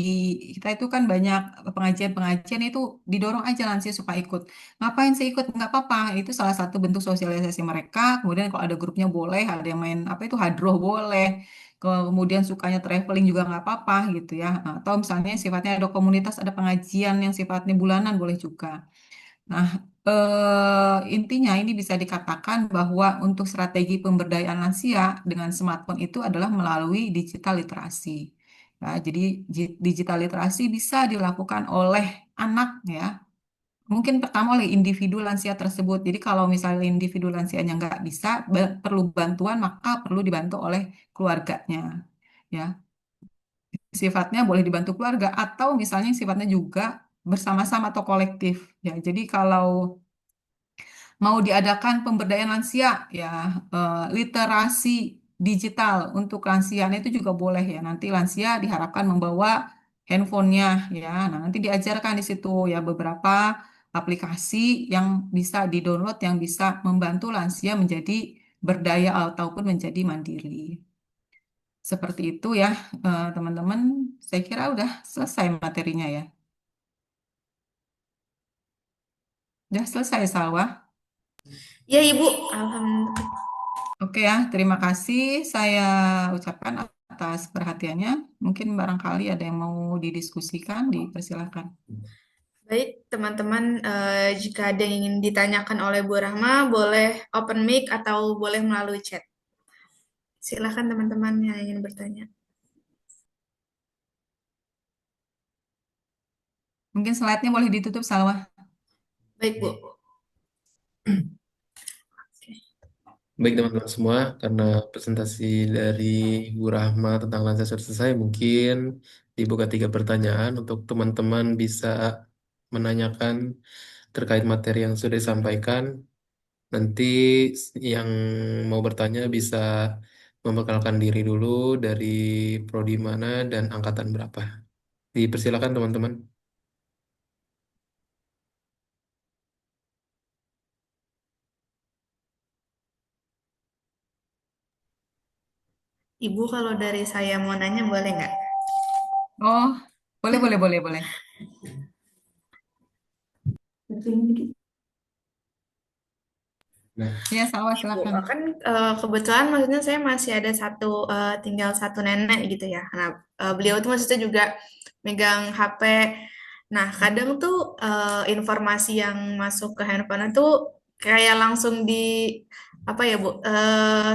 kita itu kan banyak pengajian-pengajian itu didorong aja lansia supaya ikut. Ngapain sih ikut? Nggak apa-apa. Itu salah satu bentuk sosialisasi mereka. Kemudian kalau ada grupnya boleh, ada yang main apa itu hadroh boleh. Kemudian sukanya traveling juga nggak apa-apa gitu ya. Atau misalnya sifatnya ada komunitas, ada pengajian yang sifatnya bulanan boleh juga. Nah, intinya ini bisa dikatakan bahwa untuk strategi pemberdayaan lansia dengan smartphone itu adalah melalui digital literasi. Ya, jadi digital literasi bisa dilakukan oleh anak ya. Mungkin pertama oleh individu lansia tersebut. Jadi kalau misalnya individu lansianya nggak bisa, perlu bantuan, maka perlu dibantu oleh keluarganya. Ya, sifatnya boleh dibantu keluarga atau misalnya sifatnya juga bersama-sama atau kolektif. Ya, jadi kalau mau diadakan pemberdayaan lansia ya literasi digital untuk lansia nah, itu juga boleh ya nanti lansia diharapkan membawa handphonenya ya nah nanti diajarkan di situ ya beberapa aplikasi yang bisa didownload yang bisa membantu lansia menjadi berdaya ataupun menjadi mandiri seperti itu ya teman-teman saya kira udah selesai materinya ya udah selesai Salwa. Ya Ibu, alhamdulillah. Oke ya, terima kasih saya ucapkan atas perhatiannya. Mungkin barangkali ada yang mau didiskusikan, dipersilakan. Baik, teman-teman, jika ada yang ingin ditanyakan oleh Bu Rahma, boleh open mic atau boleh melalui chat. Silakan teman-teman yang ingin bertanya. Mungkin slide-nya boleh ditutup, Salwa. Baik, Bu. Baik teman-teman semua, karena presentasi dari Bu Rahma tentang Lansa sudah selesai, mungkin dibuka 3 pertanyaan untuk teman-teman bisa menanyakan terkait materi yang sudah disampaikan. Nanti yang mau bertanya bisa memperkenalkan diri dulu dari prodi mana dan angkatan berapa. Dipersilakan teman-teman. Ibu, kalau dari saya mau nanya boleh nggak? Oh, boleh, boleh, boleh, boleh. Nah, Ya, Salwa, Ibu, silakan. kan kebetulan maksudnya saya masih ada tinggal satu nenek gitu ya. Nah, beliau tuh maksudnya juga megang HP. Nah, kadang tuh informasi yang masuk ke handphone itu kayak langsung apa ya Bu,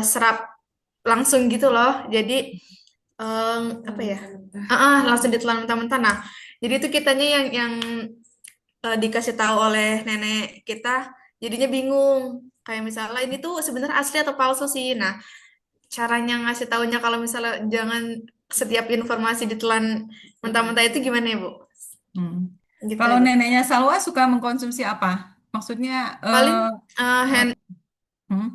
serap langsung gitu loh. Jadi apa ya? Langsung ditelan mentah-mentah. Nah, jadi itu kitanya yang dikasih tahu oleh nenek kita jadinya bingung kayak misalnya ini tuh sebenarnya asli atau palsu sih. Nah, caranya ngasih taunya kalau misalnya jangan setiap informasi ditelan mentah-mentah itu gimana ya Bu? Hmm. Gitu Kalau aja. neneknya Salwa suka mengkonsumsi apa? Maksudnya, Paling eh, hmm?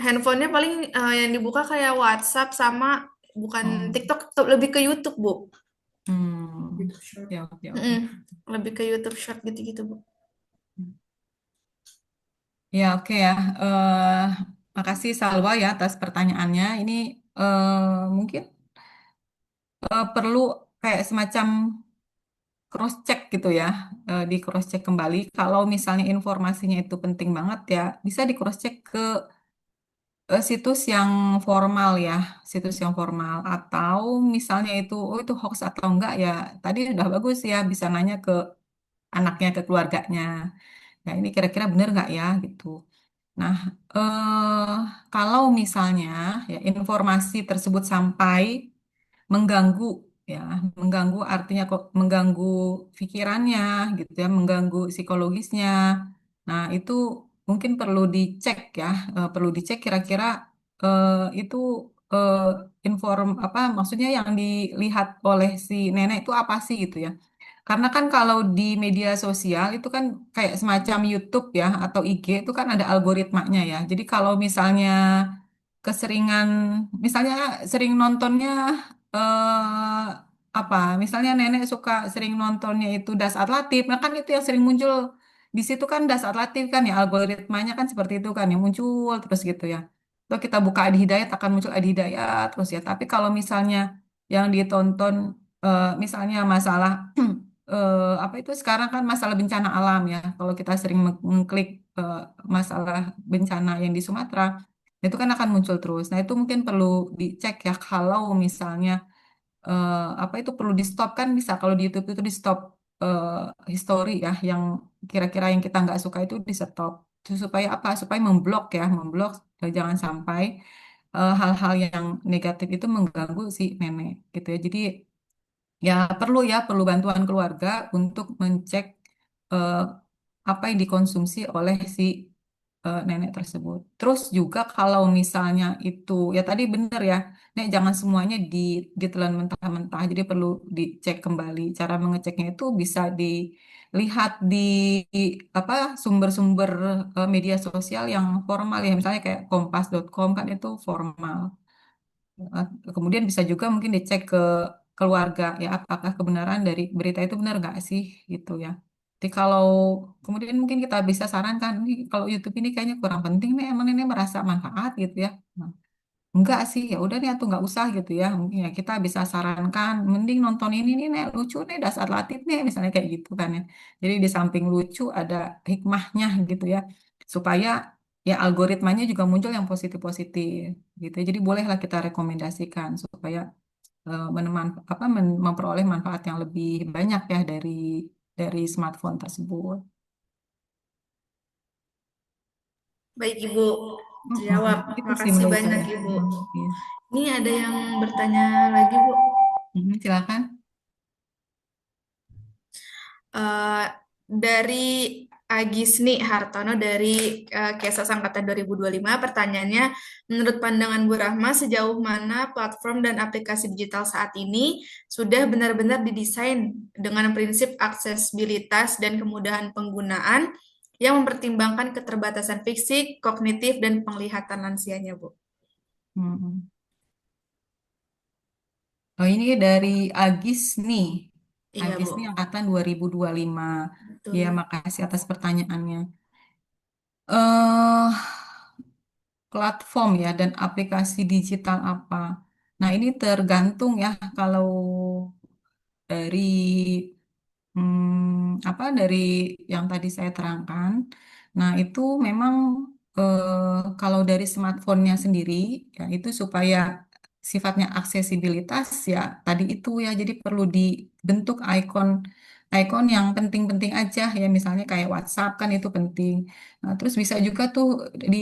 handphonenya paling yang dibuka kayak WhatsApp sama bukan Oh, TikTok, lebih ke YouTube Bu. ya, oke, oke. Mm-mm, lebih ke YouTube Short gitu-gitu Bu. Ya, oke ya. Eh, Makasih Salwa ya atas pertanyaannya. Ini mungkin perlu kayak semacam cross check gitu ya, di cross check kembali. Kalau misalnya informasinya itu penting banget ya, bisa di cross check ke situs yang formal ya, situs yang formal. Atau misalnya itu, oh itu hoax atau enggak ya, tadi udah bagus ya, bisa nanya ke anaknya, ke keluarganya. Ya ini kira-kira bener nggak ya gitu. Nah, eh, kalau misalnya ya informasi tersebut sampai mengganggu ya, mengganggu artinya kok mengganggu pikirannya gitu ya, mengganggu psikologisnya. Nah, itu mungkin perlu dicek ya, perlu dicek kira-kira itu eh, apa maksudnya yang dilihat oleh si nenek itu apa sih gitu ya. Karena kan kalau di media sosial itu kan kayak semacam YouTube ya atau IG itu kan ada algoritmanya ya. Jadi kalau misalnya keseringan, misalnya sering nontonnya eh apa? Misalnya nenek suka sering nontonnya itu Dasar Latif, nah kan itu yang sering muncul di situ kan Dasar Latif kan ya algoritmanya kan seperti itu kan yang muncul terus gitu ya. Kalau kita buka Adi Hidayat akan muncul Adi Hidayat terus ya. Tapi kalau misalnya yang ditonton misalnya masalah apa itu sekarang kan masalah bencana alam ya. Kalau kita sering mengklik masalah bencana yang di Sumatera itu kan akan muncul terus. Nah, itu mungkin perlu dicek ya kalau misalnya apa itu perlu di stop kan bisa kalau di YouTube itu di stop history ya yang kira-kira yang kita nggak suka itu di stop. Itu supaya apa? Supaya memblok ya, memblok jangan sampai hal-hal yang negatif itu mengganggu si nenek gitu ya. Jadi ya perlu bantuan keluarga untuk mencek eh, apa yang dikonsumsi oleh si nenek tersebut. Terus juga kalau misalnya itu ya tadi benar ya, Nek jangan semuanya ditelan mentah-mentah. Jadi perlu dicek kembali. Cara mengeceknya itu bisa dilihat di apa sumber-sumber media sosial yang formal ya, misalnya kayak kompas.com kan itu formal. Eh, Kemudian bisa juga mungkin dicek ke keluarga ya apakah kebenaran dari berita itu benar nggak sih gitu ya. Jadi kalau kemudian mungkin kita bisa sarankan nih kalau YouTube ini kayaknya kurang penting nih emang ini merasa manfaat gitu ya. Nah, enggak sih ya udah nih atau nggak usah gitu ya. Mungkin ya kita bisa sarankan mending nonton ini nih nih lucu nih Dasar Latif nih misalnya kayak gitu kan ya. Jadi di samping lucu ada hikmahnya gitu ya supaya ya algoritmanya juga muncul yang positif-positif gitu ya. Jadi bolehlah kita rekomendasikan supaya memperoleh manfaat yang lebih banyak ya dari smartphone tersebut. Baik Ibu, Mm-mm. jawab. Itu sih Makasih menurut banyak saya. Ibu. Iya. Ini ada yang bertanya lagi Bu. Silakan. Eh, dari Agisni Hartono dari Kesos Angkatan 2025. Pertanyaannya, menurut pandangan Bu Rahma, sejauh mana platform dan aplikasi digital saat ini sudah benar-benar didesain dengan prinsip aksesibilitas dan kemudahan penggunaan yang mempertimbangkan keterbatasan fisik, kognitif, dan penglihatan lansianya, Bu? Hmm. Oh, ini dari Agis nih. Iya, Agis Bu. nih angkatan 2025. Ya, Betul. makasih atas pertanyaannya. eh Platform ya dan aplikasi digital apa? Nah, ini tergantung ya kalau dari apa dari yang tadi saya terangkan. Nah, itu memang kalau dari smartphone-nya sendiri ya itu supaya sifatnya aksesibilitas ya tadi itu ya jadi perlu dibentuk ikon yang penting-penting aja ya misalnya kayak WhatsApp kan itu penting. Nah, terus bisa juga tuh di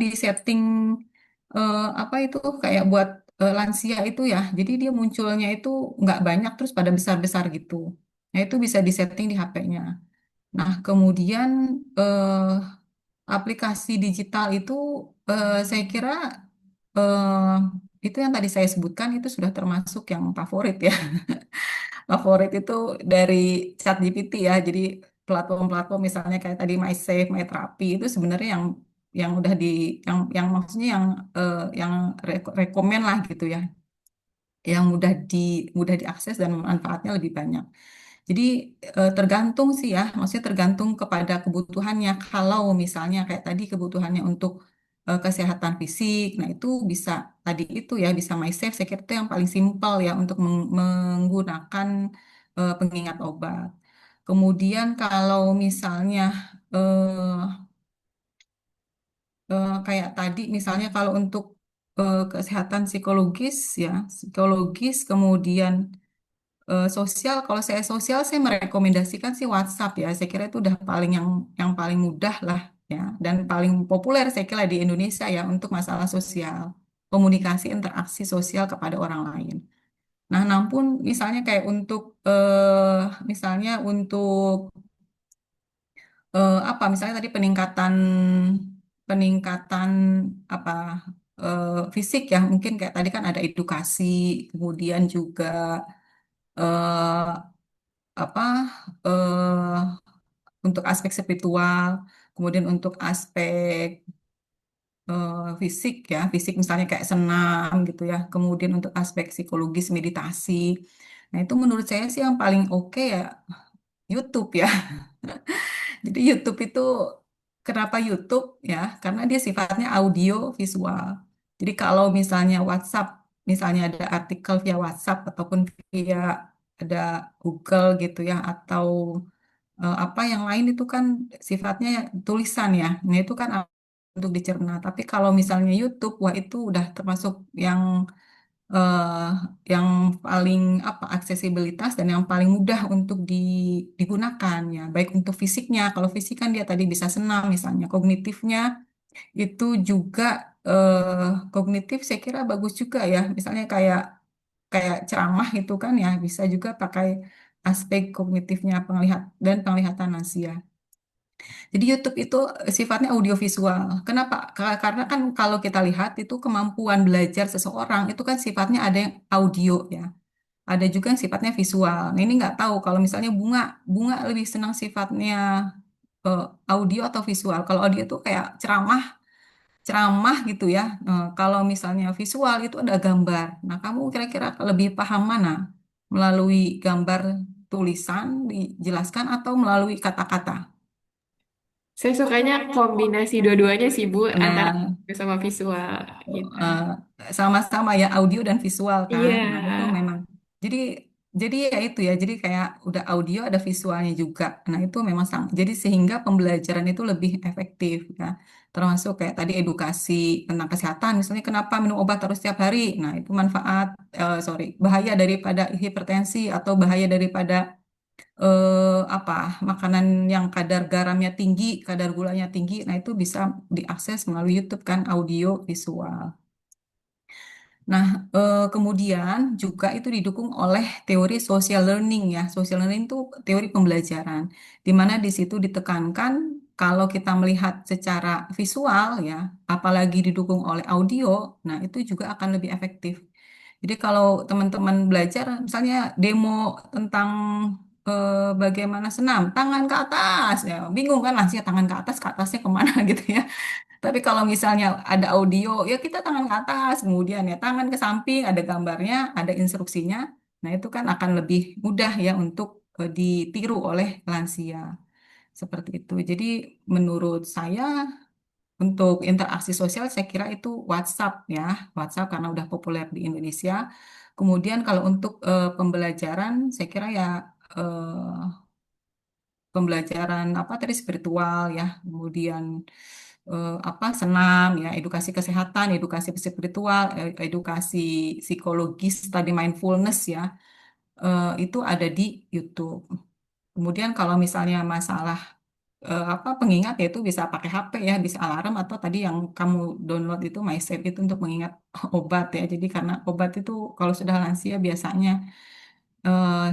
di setting apa itu kayak buat lansia itu ya. Jadi dia munculnya itu nggak banyak terus pada besar-besar gitu. Nah, itu bisa disetting di HP-nya. Nah, kemudian eh, aplikasi digital itu saya kira eh, itu yang tadi saya sebutkan itu sudah termasuk yang favorit ya. Favorit itu dari ChatGPT ya. Jadi platform-platform misalnya kayak tadi MySafe, MyTherapy itu sebenarnya yang udah yang maksudnya yang rekomen lah gitu ya. Yang mudah diakses dan manfaatnya lebih banyak. Jadi tergantung sih ya, maksudnya tergantung kepada kebutuhannya. Kalau misalnya kayak tadi kebutuhannya untuk kesehatan fisik, nah itu bisa tadi itu ya bisa MySafe. Saya kira itu yang paling simpel ya untuk menggunakan pengingat obat. Kemudian kalau misalnya kayak tadi misalnya kalau untuk kesehatan psikologis ya, psikologis kemudian sosial, kalau saya sosial, saya merekomendasikan sih WhatsApp ya. Saya kira itu udah yang paling mudah lah ya dan paling populer saya kira di Indonesia ya untuk masalah sosial, komunikasi interaksi sosial kepada orang lain. Nah, namun misalnya kayak untuk misalnya untuk apa misalnya tadi peningkatan peningkatan apa fisik ya mungkin kayak tadi kan ada edukasi, kemudian juga eh, apa eh, untuk aspek spiritual, kemudian untuk aspek fisik ya, fisik misalnya kayak senam gitu ya, kemudian untuk aspek psikologis meditasi. Nah, itu menurut saya sih yang paling oke ya YouTube ya. Jadi YouTube itu kenapa YouTube ya? Karena dia sifatnya audio visual. Jadi kalau misalnya WhatsApp, misalnya ada artikel via WhatsApp ataupun via ada Google gitu ya atau apa yang lain itu kan sifatnya tulisan ya. Nah, itu kan untuk dicerna. Tapi kalau misalnya YouTube, wah itu udah termasuk eh, yang paling apa aksesibilitas dan yang paling mudah untuk digunakan ya. Baik untuk fisiknya, kalau fisik kan dia tadi bisa senam misalnya. Kognitifnya itu juga kognitif saya kira bagus juga ya. Misalnya kayak kayak ceramah itu kan ya bisa juga pakai aspek kognitifnya penglihatan lansia. Jadi YouTube itu sifatnya audiovisual. Kenapa? Karena kan kalau kita lihat itu kemampuan belajar seseorang itu kan sifatnya ada yang audio ya, ada juga yang sifatnya visual. Nah, ini nggak tahu kalau misalnya bunga, bunga lebih senang sifatnya eh, audio atau visual. Kalau audio itu kayak ceramah, ceramah gitu ya. Kalau misalnya visual itu ada gambar. Nah, kamu kira-kira lebih paham mana? Melalui gambar tulisan dijelaskan atau melalui kata-kata? Saya sukanya kombinasi dua-duanya sih, Bu, antara Nah, audio sama visual gitu. eh, sama-sama ya audio dan visual kan. Iya. Nah, itu memang. Jadi jadi ya itu ya. Jadi kayak udah audio ada visualnya juga. Nah, itu memang sama. Jadi sehingga pembelajaran itu lebih efektif ya. Termasuk kayak tadi edukasi tentang kesehatan. Misalnya kenapa minum obat terus setiap hari. Nah, itu manfaat sorry, bahaya daripada hipertensi atau bahaya daripada apa makanan yang kadar garamnya tinggi, kadar gulanya tinggi. Nah, itu bisa diakses melalui YouTube kan audio visual. Nah, kemudian juga itu didukung oleh teori social learning ya. Social learning itu teori pembelajaran, di mana di situ ditekankan kalau kita melihat secara visual ya, apalagi didukung oleh audio, nah itu juga akan lebih efektif. Jadi kalau teman-teman belajar, misalnya demo tentang bagaimana senam, tangan ke atas, ya bingung kan lansia tangan ke atasnya kemana gitu ya. Tapi kalau misalnya ada audio, ya kita tangan ke atas, kemudian ya tangan ke samping, ada gambarnya, ada instruksinya. Nah, itu kan akan lebih mudah ya untuk ditiru oleh lansia. Seperti itu. Jadi menurut saya untuk interaksi sosial saya kira itu WhatsApp ya. WhatsApp karena udah populer di Indonesia. Kemudian kalau untuk pembelajaran saya kira ya pembelajaran apa tadi spiritual ya, kemudian apa senam ya, edukasi kesehatan, edukasi spiritual, edukasi psikologis tadi mindfulness ya, itu ada di YouTube. Kemudian kalau misalnya masalah apa pengingat ya itu bisa pakai HP ya, bisa alarm atau tadi yang kamu download itu MySafe itu untuk mengingat obat ya. Jadi karena obat itu kalau sudah lansia biasanya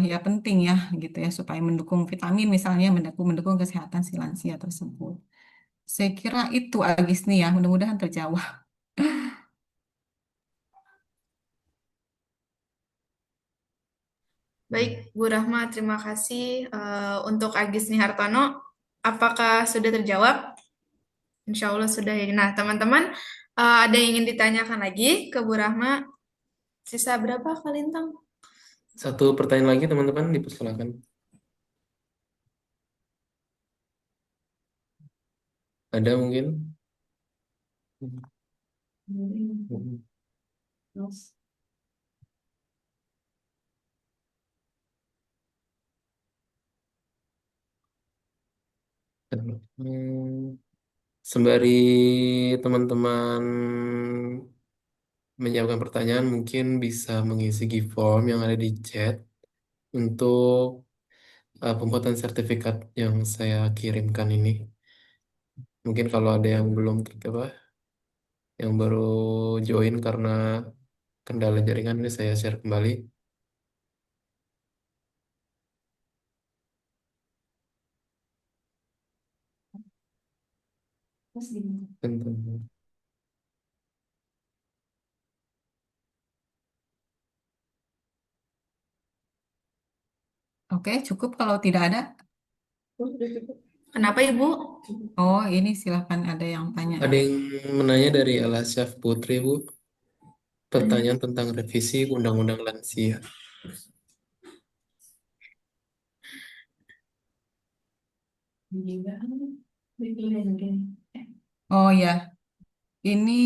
ya penting ya gitu ya supaya mendukung vitamin misalnya mendukung mendukung kesehatan si lansia tersebut. Saya kira itu Agis nih ya, mudah-mudahan terjawab. Baik, Bu Rahma, terima kasih untuk Agis Nihartono. Apakah sudah terjawab? Insya Allah sudah ya. Nah, teman-teman, ada yang ingin ditanyakan lagi ke Bu Rahma? Sisa berapa, Kak Lintang? Satu pertanyaan lagi teman-teman dipersilakan. Ada mungkin? Hmm, Sembari teman-teman menyiapkan pertanyaan, mungkin bisa mengisi Give form yang ada di chat untuk pembuatan sertifikat yang saya kirimkan ini. Mungkin kalau ada yang belum apa, yang baru join karena kendala jaringan ini saya share kembali. Bentar. Oke, cukup kalau tidak ada. Kenapa, Ibu? Oh, ini silahkan ada yang tanya. Ada yang menanya dari Alasyaf Putri, Bu. Pertanyaan tentang revisi Undang-Undang Lansia. Oh ya, ini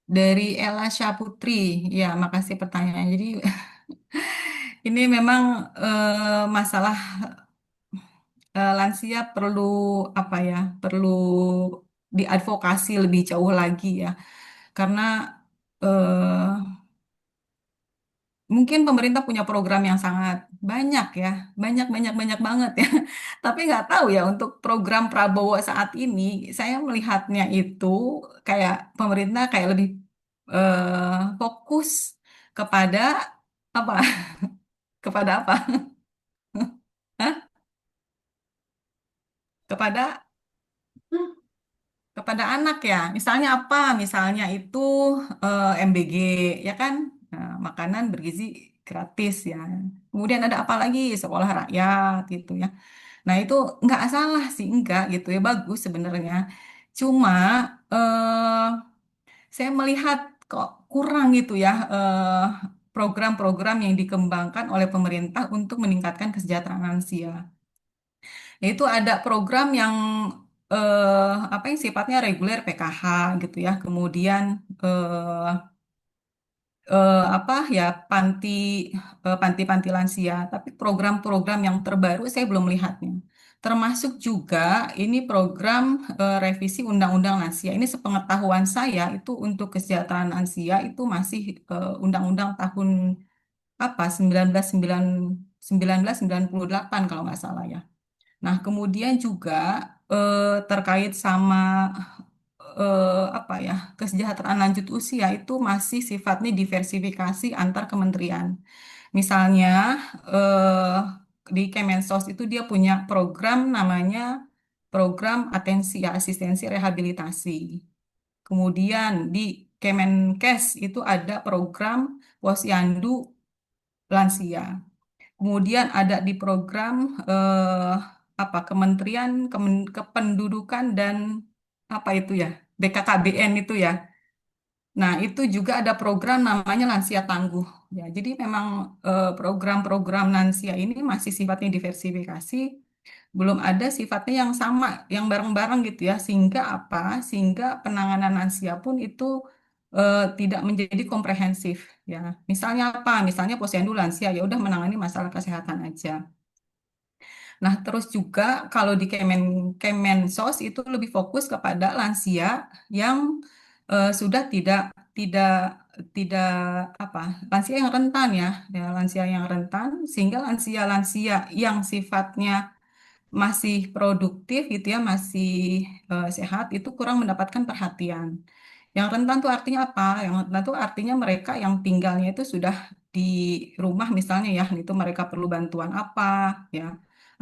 dari Ella Syaputri. Ya, makasih pertanyaannya. Jadi ini memang masalah lansia perlu apa ya? Perlu diadvokasi lebih jauh lagi ya. Karena eh, mungkin pemerintah punya program yang sangat banyak ya, banyak banyak banyak banget ya. Tapi nggak tahu ya untuk program Prabowo saat ini, saya melihatnya itu kayak pemerintah kayak lebih fokus kepada apa? Kepada apa? Hah? Kepada kepada anak ya. Misalnya apa? Misalnya itu MBG ya kan. Nah, makanan bergizi gratis ya. Kemudian ada apa lagi? Sekolah rakyat gitu ya. Nah, itu nggak salah sih, enggak gitu ya, bagus sebenarnya. Cuma eh, saya melihat kok kurang gitu ya program-program yang dikembangkan oleh pemerintah untuk meningkatkan kesejahteraan lansia. Yaitu ada program yang apa yang sifatnya reguler PKH gitu ya. Kemudian apa ya panti-panti lansia, tapi program-program yang terbaru saya belum melihatnya. Termasuk juga ini program revisi Undang-Undang Lansia. Ini sepengetahuan saya itu untuk kesejahteraan lansia itu masih Undang-Undang tahun apa 1998 kalau nggak salah ya. Nah, kemudian juga terkait sama apa ya, kesejahteraan lanjut usia itu masih sifatnya diversifikasi antar kementerian. Misalnya eh, di Kemensos itu dia punya program namanya program atensi ya, asistensi rehabilitasi. Kemudian di Kemenkes itu ada program Posyandu Lansia. Kemudian ada di program eh, apa Kementerian Kependudukan dan apa itu ya, BKKBN itu ya. Nah, itu juga ada program namanya Lansia Tangguh. Ya, jadi memang program-program lansia ini masih sifatnya diversifikasi, belum ada sifatnya yang sama, yang bareng-bareng gitu ya. Sehingga apa? Sehingga penanganan lansia pun itu tidak menjadi komprehensif. Ya, misalnya apa? Misalnya posyandu lansia ya udah menangani masalah kesehatan aja. Nah, terus juga kalau di Kemensos itu lebih fokus kepada lansia yang sudah tidak tidak apa lansia yang rentan ya lansia yang rentan sehingga lansia-lansia yang sifatnya masih produktif gitu ya masih sehat itu kurang mendapatkan perhatian. Yang rentan tuh artinya apa? Yang rentan tuh artinya mereka yang tinggalnya itu sudah di rumah misalnya ya, itu mereka perlu bantuan apa ya.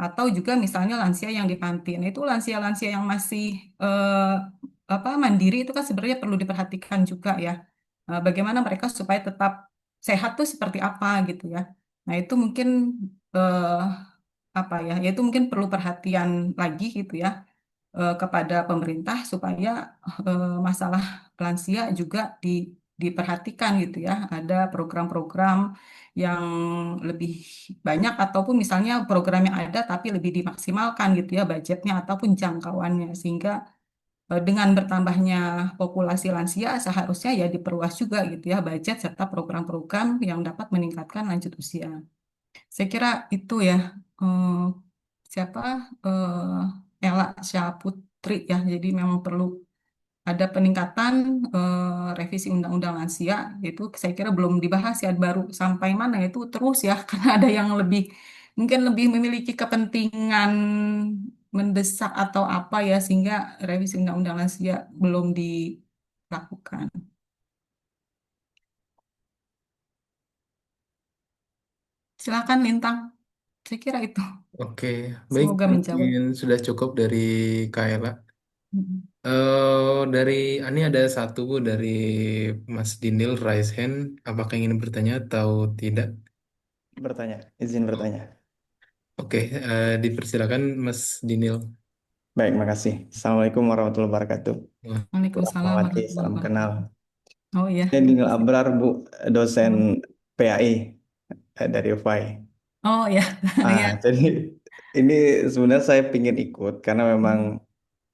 Atau juga misalnya lansia yang di panti. Nah, itu lansia-lansia yang masih mandiri itu kan sebenarnya perlu diperhatikan juga ya. Bagaimana mereka supaya tetap sehat tuh seperti apa gitu ya. Nah, itu mungkin eh, apa ya, yaitu mungkin perlu perhatian lagi gitu ya kepada pemerintah supaya masalah lansia juga diperhatikan gitu ya. Ada program-program yang lebih banyak ataupun misalnya program yang ada tapi lebih dimaksimalkan gitu ya budgetnya ataupun jangkauannya sehingga dengan bertambahnya populasi lansia seharusnya ya diperluas juga gitu ya budget serta program-program yang dapat meningkatkan lanjut usia. Saya kira itu ya eh, siapa Ella Syahputri ya. Jadi memang perlu ada peningkatan revisi Undang-Undang Lansia itu saya kira belum dibahas ya baru sampai mana itu terus ya karena ada yang lebih mungkin lebih memiliki kepentingan mendesak atau apa ya sehingga revisi Undang-Undang Lansia belum dilakukan. Silakan Lintang. Saya kira itu. Oke, baik. Semoga menjawab. Mungkin sudah cukup dari Kaela. Mm-mm. Dari Ani ada satu Bu dari Mas Dindil raise hand. Apakah ingin bertanya atau tidak? Bertanya, izin bertanya. Oke, dipersilakan Mas Dindil. Baik, makasih. Assalamualaikum warahmatullahi wabarakatuh. Wah, Bu Waalaikumsalam Rahmawati, warahmatullahi salam kenal. wabarakatuh. Oh iya. Saya Diniel Abrar, Bu, dosen Oh, PAI dari UVAI. oh ya. Ya. Jadi ini sebenarnya saya pingin ikut karena memang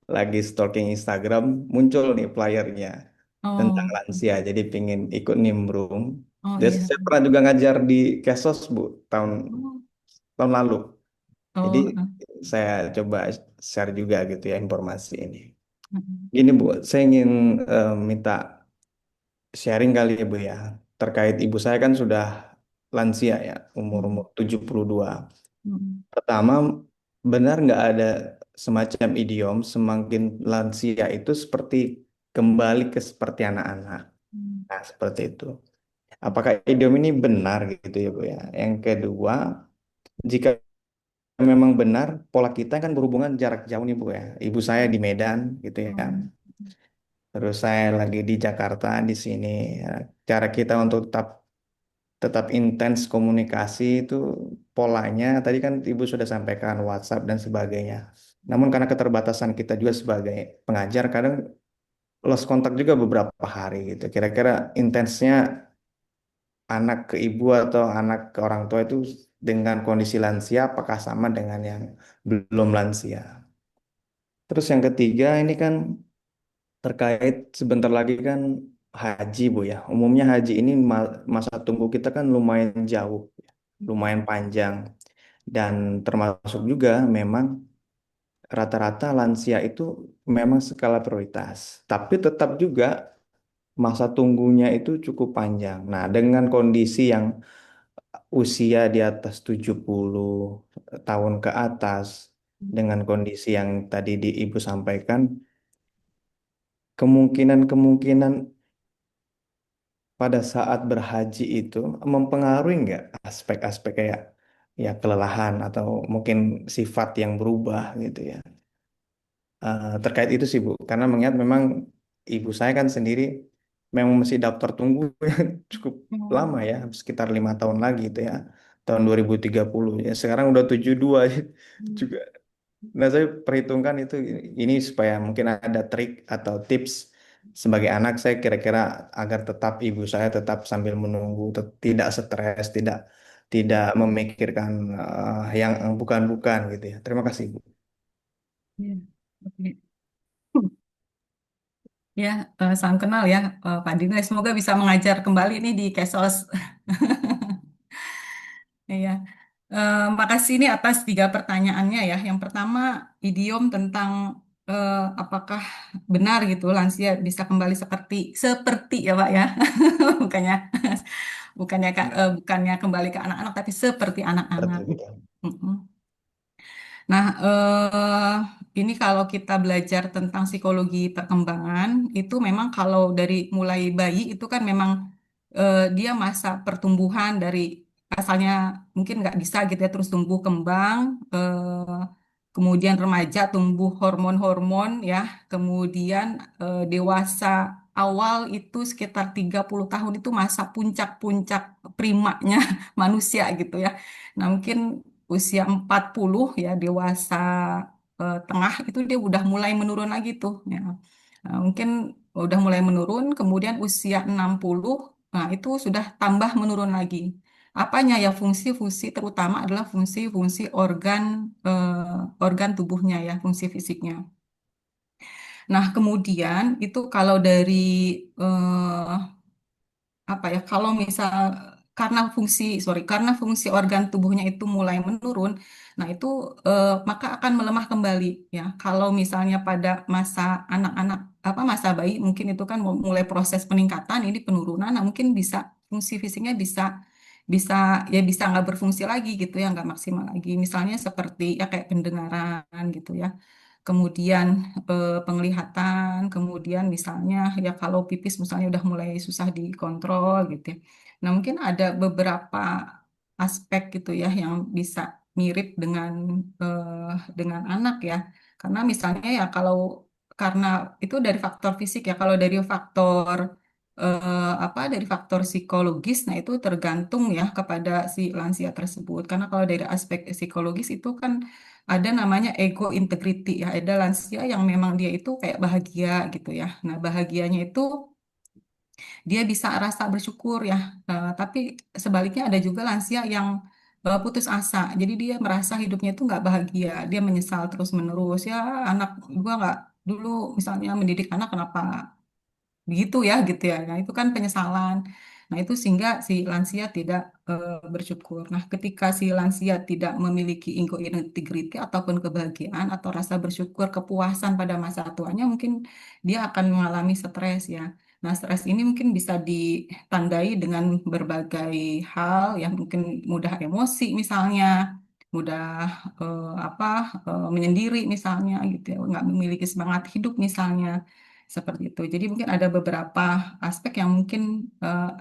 Hmm. lagi stalking Instagram, muncul nih flyernya tentang Oh, lansia. Jadi pingin ikut nimbrung. oh Dan iya. saya pernah juga ngajar di Kesos, Bu, tahun Oh, tahun lalu. Jadi oh, saya coba share juga gitu ya informasi ini. hmm. Gini Bu, saya ingin minta sharing kali ya Bu ya. Terkait ibu saya kan sudah lansia ya, umur-umur Hmm. 72. Hmm. Pertama, benar nggak ada semacam idiom semakin lansia itu seperti kembali ke seperti anak-anak. Hmm. Nah, seperti itu. Apakah idiom ini benar gitu ya Bu ya? Yang kedua, jika memang benar, pola kita kan berhubungan jarak jauh nih Bu ya. Ibu saya di Medan gitu ya. Oh, Terus saya lagi di Jakarta di sini. Ya, cara kita untuk tetap tetap intens komunikasi itu polanya tadi kan Ibu sudah sampaikan WhatsApp dan sebagainya. Namun karena keterbatasan kita juga sebagai pengajar kadang lost kontak juga beberapa hari gitu. Kira-kira intensnya anak ke ibu atau anak ke orang tua itu dengan kondisi lansia apakah sama dengan yang belum lansia? Terus yang ketiga ini kan terkait sebentar lagi kan haji Bu ya. Umumnya haji ini masa tunggu kita kan lumayan jauh, ya, lumayan panjang dan termasuk juga memang rata-rata lansia itu memang skala prioritas. Tapi tetap juga masa tunggunya itu cukup panjang. Nah, dengan kondisi yang usia di atas 70 tahun ke atas dengan kondisi yang tadi Ibu sampaikan kemungkinan-kemungkinan pada saat berhaji itu mempengaruhi nggak aspek-aspek kayak ya kelelahan atau mungkin sifat yang berubah gitu ya. Terkait itu sih Bu, karena mengingat memang ibu saya kan sendiri memang masih daftar tunggu yang cukup lama Hmm. ya, sekitar 5 tahun lagi itu ya, tahun 2030 ya. Sekarang udah 72 juga. Nah, saya perhitungkan itu ini supaya mungkin ada trik atau tips sebagai anak saya kira-kira agar tetap ibu saya tetap sambil menunggu, tidak stres, tidak tidak memikirkan yang bukan-bukan gitu ya. Terima kasih Bu. Iya. Oke. Ya, salam kenal ya, Pak Dinda. Semoga bisa mengajar kembali nih di Kesos. Iya. Makasih nih atas 3 pertanyaannya ya. Yang pertama, idiom tentang apakah benar gitu lansia bisa kembali seperti seperti ya Pak ya. Bukannya bukannya kembali ke anak-anak tapi seperti Seperti anak-anak. itu. Mm-mm. Nah, ini kalau kita belajar tentang psikologi perkembangan, itu memang kalau dari mulai bayi itu kan memang dia masa pertumbuhan dari asalnya mungkin nggak bisa gitu ya, terus tumbuh kembang, kemudian remaja tumbuh hormon-hormon ya, kemudian dewasa awal itu sekitar 30 tahun itu masa puncak-puncak primanya manusia gitu ya. Nah, mungkin usia 40 ya dewasa tengah itu dia udah mulai menurun lagi tuh ya. Nah, mungkin udah mulai menurun kemudian usia 60 nah itu sudah tambah menurun lagi. Apanya ya fungsi-fungsi terutama adalah fungsi-fungsi organ tubuhnya ya, fungsi fisiknya. Nah, kemudian itu kalau dari eh, apa ya kalau misal karena fungsi organ tubuhnya itu mulai menurun nah itu maka akan melemah kembali ya kalau misalnya pada masa anak-anak apa masa bayi mungkin itu kan mulai proses peningkatan ini penurunan nah mungkin bisa fungsi fisiknya bisa bisa bisa nggak berfungsi lagi gitu ya nggak maksimal lagi misalnya seperti ya kayak pendengaran gitu ya kemudian penglihatan, kemudian misalnya ya kalau pipis misalnya udah mulai susah dikontrol gitu ya. Nah mungkin ada beberapa aspek gitu ya yang bisa mirip dengan anak ya. Karena misalnya ya kalau karena itu dari faktor fisik ya, kalau dari faktor dari faktor psikologis, nah itu tergantung ya kepada si lansia tersebut. Karena kalau dari aspek psikologis itu kan ada namanya ego integrity ya, ada lansia yang memang dia itu kayak bahagia gitu ya. Nah, bahagianya itu dia bisa rasa bersyukur ya. Tapi sebaliknya ada juga lansia yang putus asa. Jadi dia merasa hidupnya itu nggak bahagia. Dia menyesal terus-menerus. Ya, anak gua nggak dulu misalnya mendidik anak kenapa begitu ya gitu ya. Nah, itu kan penyesalan. Nah, itu sehingga si lansia tidak bersyukur. Nah, ketika si lansia tidak memiliki ego integrity ataupun kebahagiaan atau rasa bersyukur, kepuasan pada masa tuanya, mungkin dia akan mengalami stres ya. Nah, stres ini mungkin bisa ditandai dengan berbagai hal, yang mungkin mudah emosi misalnya, mudah menyendiri misalnya gitu ya, nggak memiliki semangat hidup misalnya seperti itu. Jadi mungkin ada beberapa aspek yang mungkin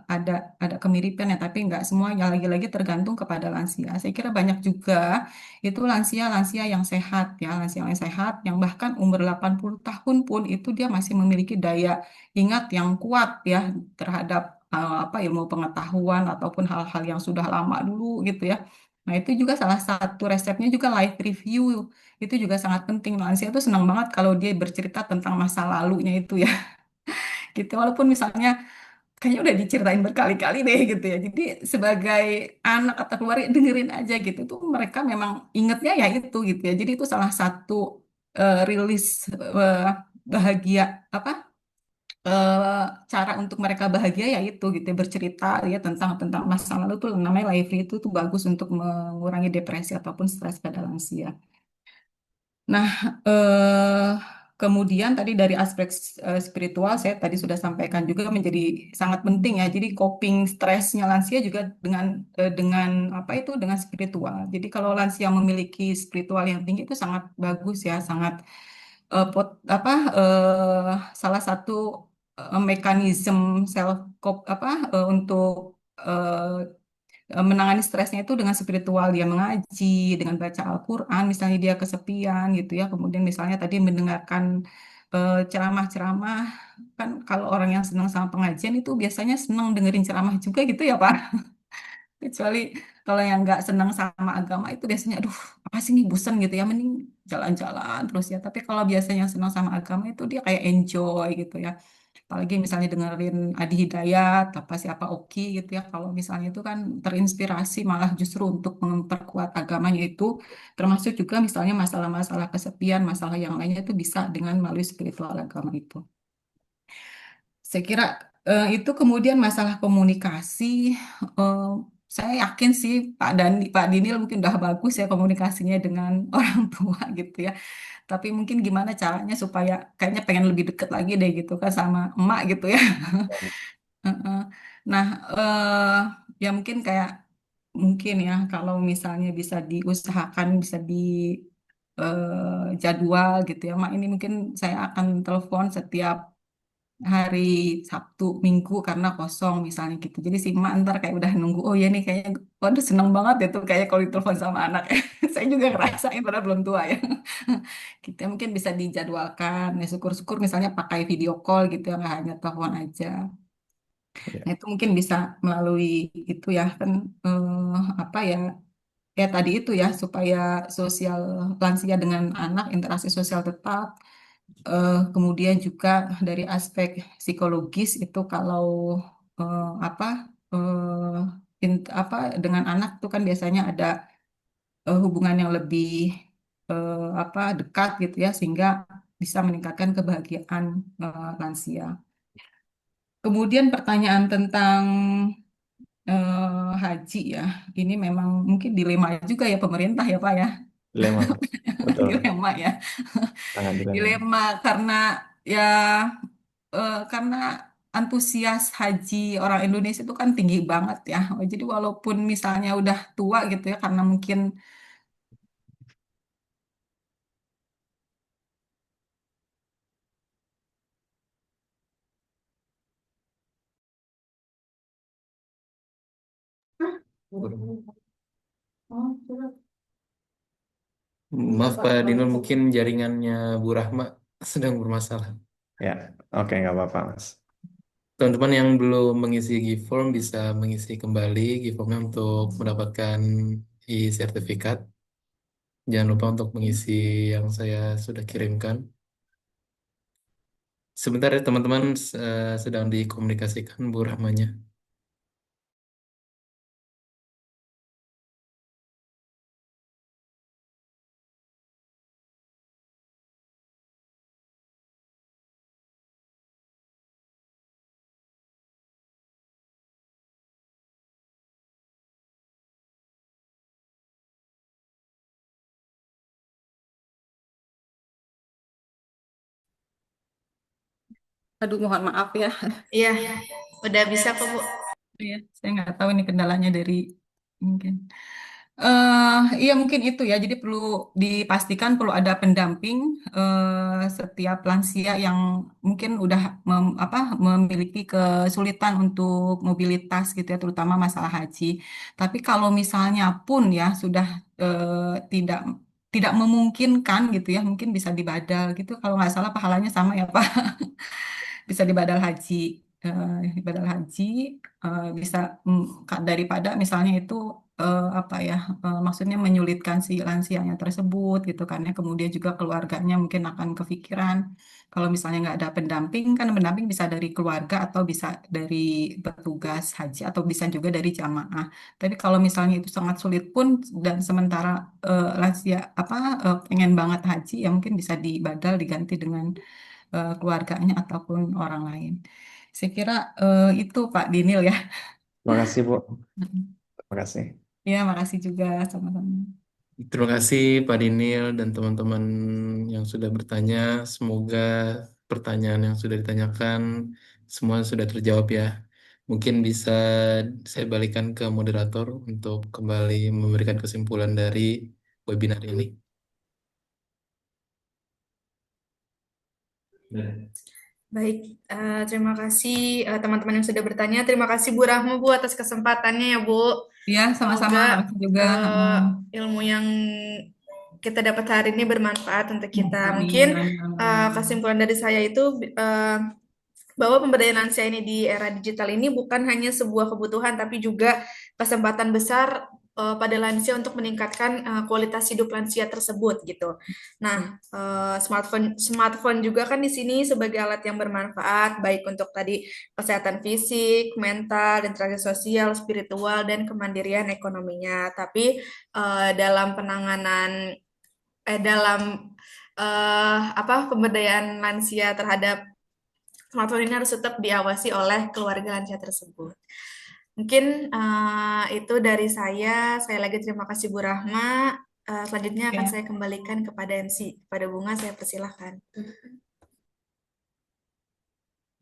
ada kemiripan ya, tapi nggak semuanya lagi-lagi tergantung kepada lansia. Saya kira banyak juga itu lansia-lansia yang sehat ya, lansia yang sehat yang bahkan umur 80 tahun pun itu dia masih memiliki daya ingat yang kuat ya terhadap ilmu pengetahuan ataupun hal-hal yang sudah lama dulu gitu ya. Nah, itu juga salah satu resepnya juga live review. Itu juga sangat penting. Lansia itu senang banget kalau dia bercerita tentang masa lalunya itu ya. Gitu. Walaupun misalnya kayaknya udah diceritain berkali-kali deh gitu ya. Jadi sebagai anak atau keluarga dengerin aja gitu. Tuh mereka memang ingetnya ya itu gitu ya. Jadi itu salah satu rilis eh, bahagia apa cara untuk mereka bahagia ya itu gitu ya. Bercerita ya tentang tentang masa lalu tuh namanya live itu tuh bagus untuk mengurangi depresi ataupun stres pada lansia. Nah, eh, kemudian tadi dari aspek spiritual, saya tadi sudah sampaikan juga menjadi sangat penting ya. Jadi coping stresnya lansia juga dengan apa itu dengan spiritual. Jadi kalau lansia memiliki spiritual yang tinggi itu sangat bagus ya, sangat apa salah satu mekanisme self apa untuk menangani stresnya itu dengan spiritual, dia mengaji, dengan baca Al-Quran, misalnya dia kesepian gitu ya, kemudian misalnya tadi mendengarkan ceramah-ceramah, kan kalau orang yang senang sama pengajian itu biasanya senang dengerin ceramah juga gitu ya Pak. Kecuali kalau yang nggak senang sama agama itu biasanya, aduh apa sih nih bosan gitu ya, mending jalan-jalan terus ya. Tapi kalau biasanya yang senang sama agama itu dia kayak enjoy gitu ya. Apalagi misalnya dengerin Adi Hidayat, apa siapa Oki gitu ya. Kalau misalnya itu kan terinspirasi malah justru untuk memperkuat agamanya itu, termasuk juga misalnya masalah-masalah kesepian, masalah yang lainnya itu bisa dengan melalui spiritual agama itu. Saya kira itu kemudian masalah komunikasi. eh, saya yakin sih Pak Dinil mungkin udah bagus ya komunikasinya dengan orang tua gitu ya. Tapi mungkin gimana caranya supaya kayaknya pengen lebih deket lagi deh gitu kan sama emak gitu ya. Heeh. Nah, ya mungkin kayak mungkin ya kalau misalnya bisa diusahakan bisa di jadwal gitu ya. Mak ini mungkin saya akan telepon setiap hari Sabtu, Minggu karena kosong misalnya gitu. Jadi si emak ntar kayak udah nunggu, oh ya nih kayaknya, waduh seneng banget ya tuh kayak kalau ditelepon sama anak. Saya juga ngerasain padahal belum tua ya. Kita mungkin bisa dijadwalkan, ya syukur-syukur misalnya pakai video call gitu ya, nggak hanya telepon aja. Ya. Nah itu mungkin bisa melalui itu ya kan apa ya, ya tadi itu ya supaya sosial lansia dengan anak interaksi sosial tetap. Kemudian juga dari aspek psikologis itu kalau apa apa dengan anak itu kan biasanya ada hubungan yang lebih apa dekat gitu ya sehingga bisa meningkatkan kebahagiaan lansia. Kemudian pertanyaan tentang haji ya, ini memang mungkin dilema juga ya pemerintah ya Pak ya, Dilema, Pak. Betul. dilema ya, Sangat dilema. dilema karena ya karena antusias haji orang Indonesia itu kan tinggi banget ya. Oh, jadi walaupun misalnya udah tua gitu ya, karena mungkin Maaf Pak Dinul, mungkin jaringannya Bu Rahma sedang bermasalah. Ya, oke, nggak apa-apa, Mas. Teman-teman yang belum mengisi Giveform bisa mengisi kembali Giveformnya untuk mendapatkan e-sertifikat. Jangan lupa untuk mengisi yang saya sudah kirimkan. Sebentar ya teman-teman, sedang dikomunikasikan Bu Rahmanya. aduh mohon maaf ya. Iya, udah bisa kok, Bu. Iya, saya nggak tahu ini kendalanya dari mungkin. Iya mungkin itu ya. Jadi perlu dipastikan perlu ada pendamping setiap lansia yang mungkin udah apa, memiliki kesulitan untuk mobilitas gitu ya, terutama masalah haji. Tapi kalau misalnya pun ya sudah tidak tidak memungkinkan gitu ya, mungkin bisa dibadal gitu. Kalau nggak salah pahalanya sama ya Pak. Bisa dibadal haji. Dibadal haji bisa daripada misalnya itu apa ya, maksudnya menyulitkan si lansianya tersebut gitu kan ya, kemudian juga keluarganya mungkin akan kepikiran kalau misalnya nggak ada pendamping, kan pendamping bisa dari keluarga atau bisa dari petugas haji atau bisa juga dari jamaah. Tapi kalau misalnya itu sangat sulit pun dan sementara lansia apa pengen banget haji ya mungkin bisa dibadal diganti dengan keluarganya ataupun orang lain. Saya kira itu Pak Dinil ya. Terima kasih, Bu. Terima kasih. Ya, makasih juga sama-sama. Terima kasih Pak Dinil dan teman-teman yang sudah bertanya. Semoga pertanyaan yang sudah ditanyakan semua sudah terjawab ya. Mungkin bisa saya balikan ke moderator untuk kembali memberikan kesimpulan dari webinar ini. Baik, terima kasih teman-teman yang sudah bertanya. Terima kasih Bu Rahma Bu atas kesempatannya ya Bu. Ya, sama-sama. Semoga Makasih juga. ilmu yang kita dapat hari ini bermanfaat untuk kita. Amin, Mungkin amin, amin. kesimpulan dari saya itu bahwa pemberdayaan lansia ini di era digital ini bukan hanya sebuah kebutuhan, tapi juga kesempatan besar pada lansia untuk meningkatkan kualitas hidup lansia tersebut gitu. Nah, smartphone juga kan di sini sebagai alat yang bermanfaat baik untuk tadi kesehatan fisik, mental, interaksi sosial, spiritual, dan kemandirian ekonominya. Tapi dalam penanganan dalam pemberdayaan lansia terhadap smartphone ini harus tetap diawasi oleh keluarga lansia tersebut. Mungkin itu dari saya. Sekali lagi terima kasih Bu Rahma. Selanjutnya akan Ya. saya kembalikan kepada MC. Kepada Bunga saya persilahkan.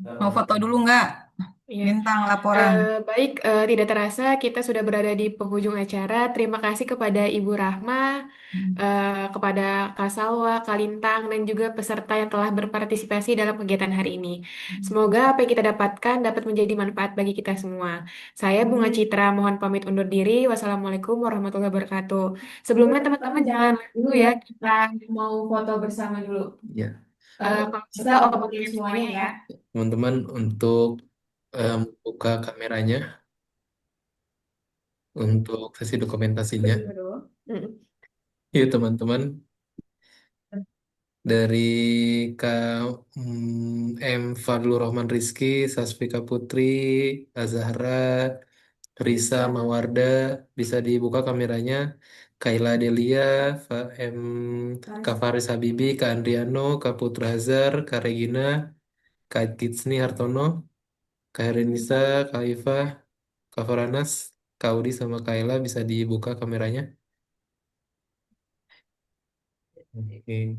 Mau foto dulu nggak? Iya. Bintang laporan. Baik, tidak terasa kita sudah berada di penghujung acara. Terima kasih kepada Ibu Rahma, kepada Kak Salwa, Kak Lintang, dan juga peserta yang telah berpartisipasi dalam kegiatan hari ini. Semoga apa yang kita dapatkan dapat menjadi manfaat bagi kita semua. Saya Bunga Citra, mohon pamit undur diri. Wassalamualaikum warahmatullahi wabarakatuh. Sebelumnya teman-teman jangan dulu ya, kita mau foto bersama dulu. Ya, Kalau bisa opening semuanya ya. teman-teman untuk buka kameranya untuk sesi dokumentasinya. Mm. Yuk teman-teman, dari M. Fadlur Rahman Rizky, Sasfika Putri, Azahra, Risa Mawarda, bisa dibuka kameranya. Kaila Delia, M. Kak Faris Habibi, Kak Andriano, Kak Putra Hazar, Kak Regina, Kak Kitsni Hartono, Kak Herenisa, Kak Ifah, Kak Faranas, Kak Udi sama Kak Ella bisa dibuka kameranya. Oke.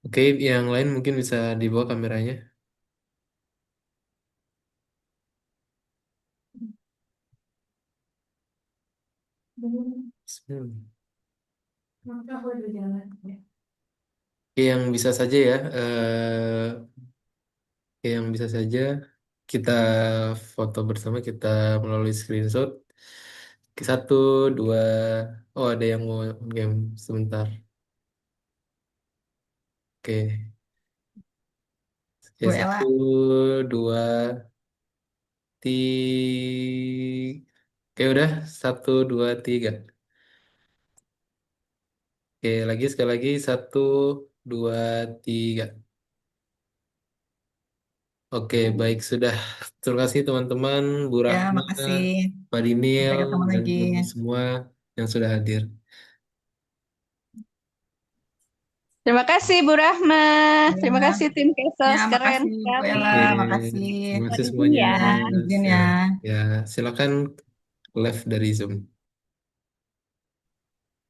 Oke, yang lain mungkin bisa dibawa kameranya. Oke, yang bisa saja ya, yang bisa saja kita foto bersama, kita melalui screenshot. Oke, satu, dua, oh ada yang mau game sebentar. Oke, oke Bu satu, Ella. dua, tiga. Oke udah, satu, dua, tiga. Oke, lagi sekali lagi, satu, dua, tiga. Oke, baik sudah. Terima kasih teman-teman, Bu Ya, Rahma, makasih. Pak Dinil, Sampai ketemu dan lagi. teman-teman semua yang sudah hadir. Terima kasih Bu Rahma. Terima Ya, kasih tim ya, Kesos, keren makasih Bu sekali. Ella. Oke, Makasih. terima kasih Mohon izin semuanya. ya. Ya, izin ya. Siap. Ya, silakan live dari Zoom.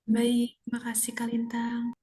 Baik, makasih Kak Lintang.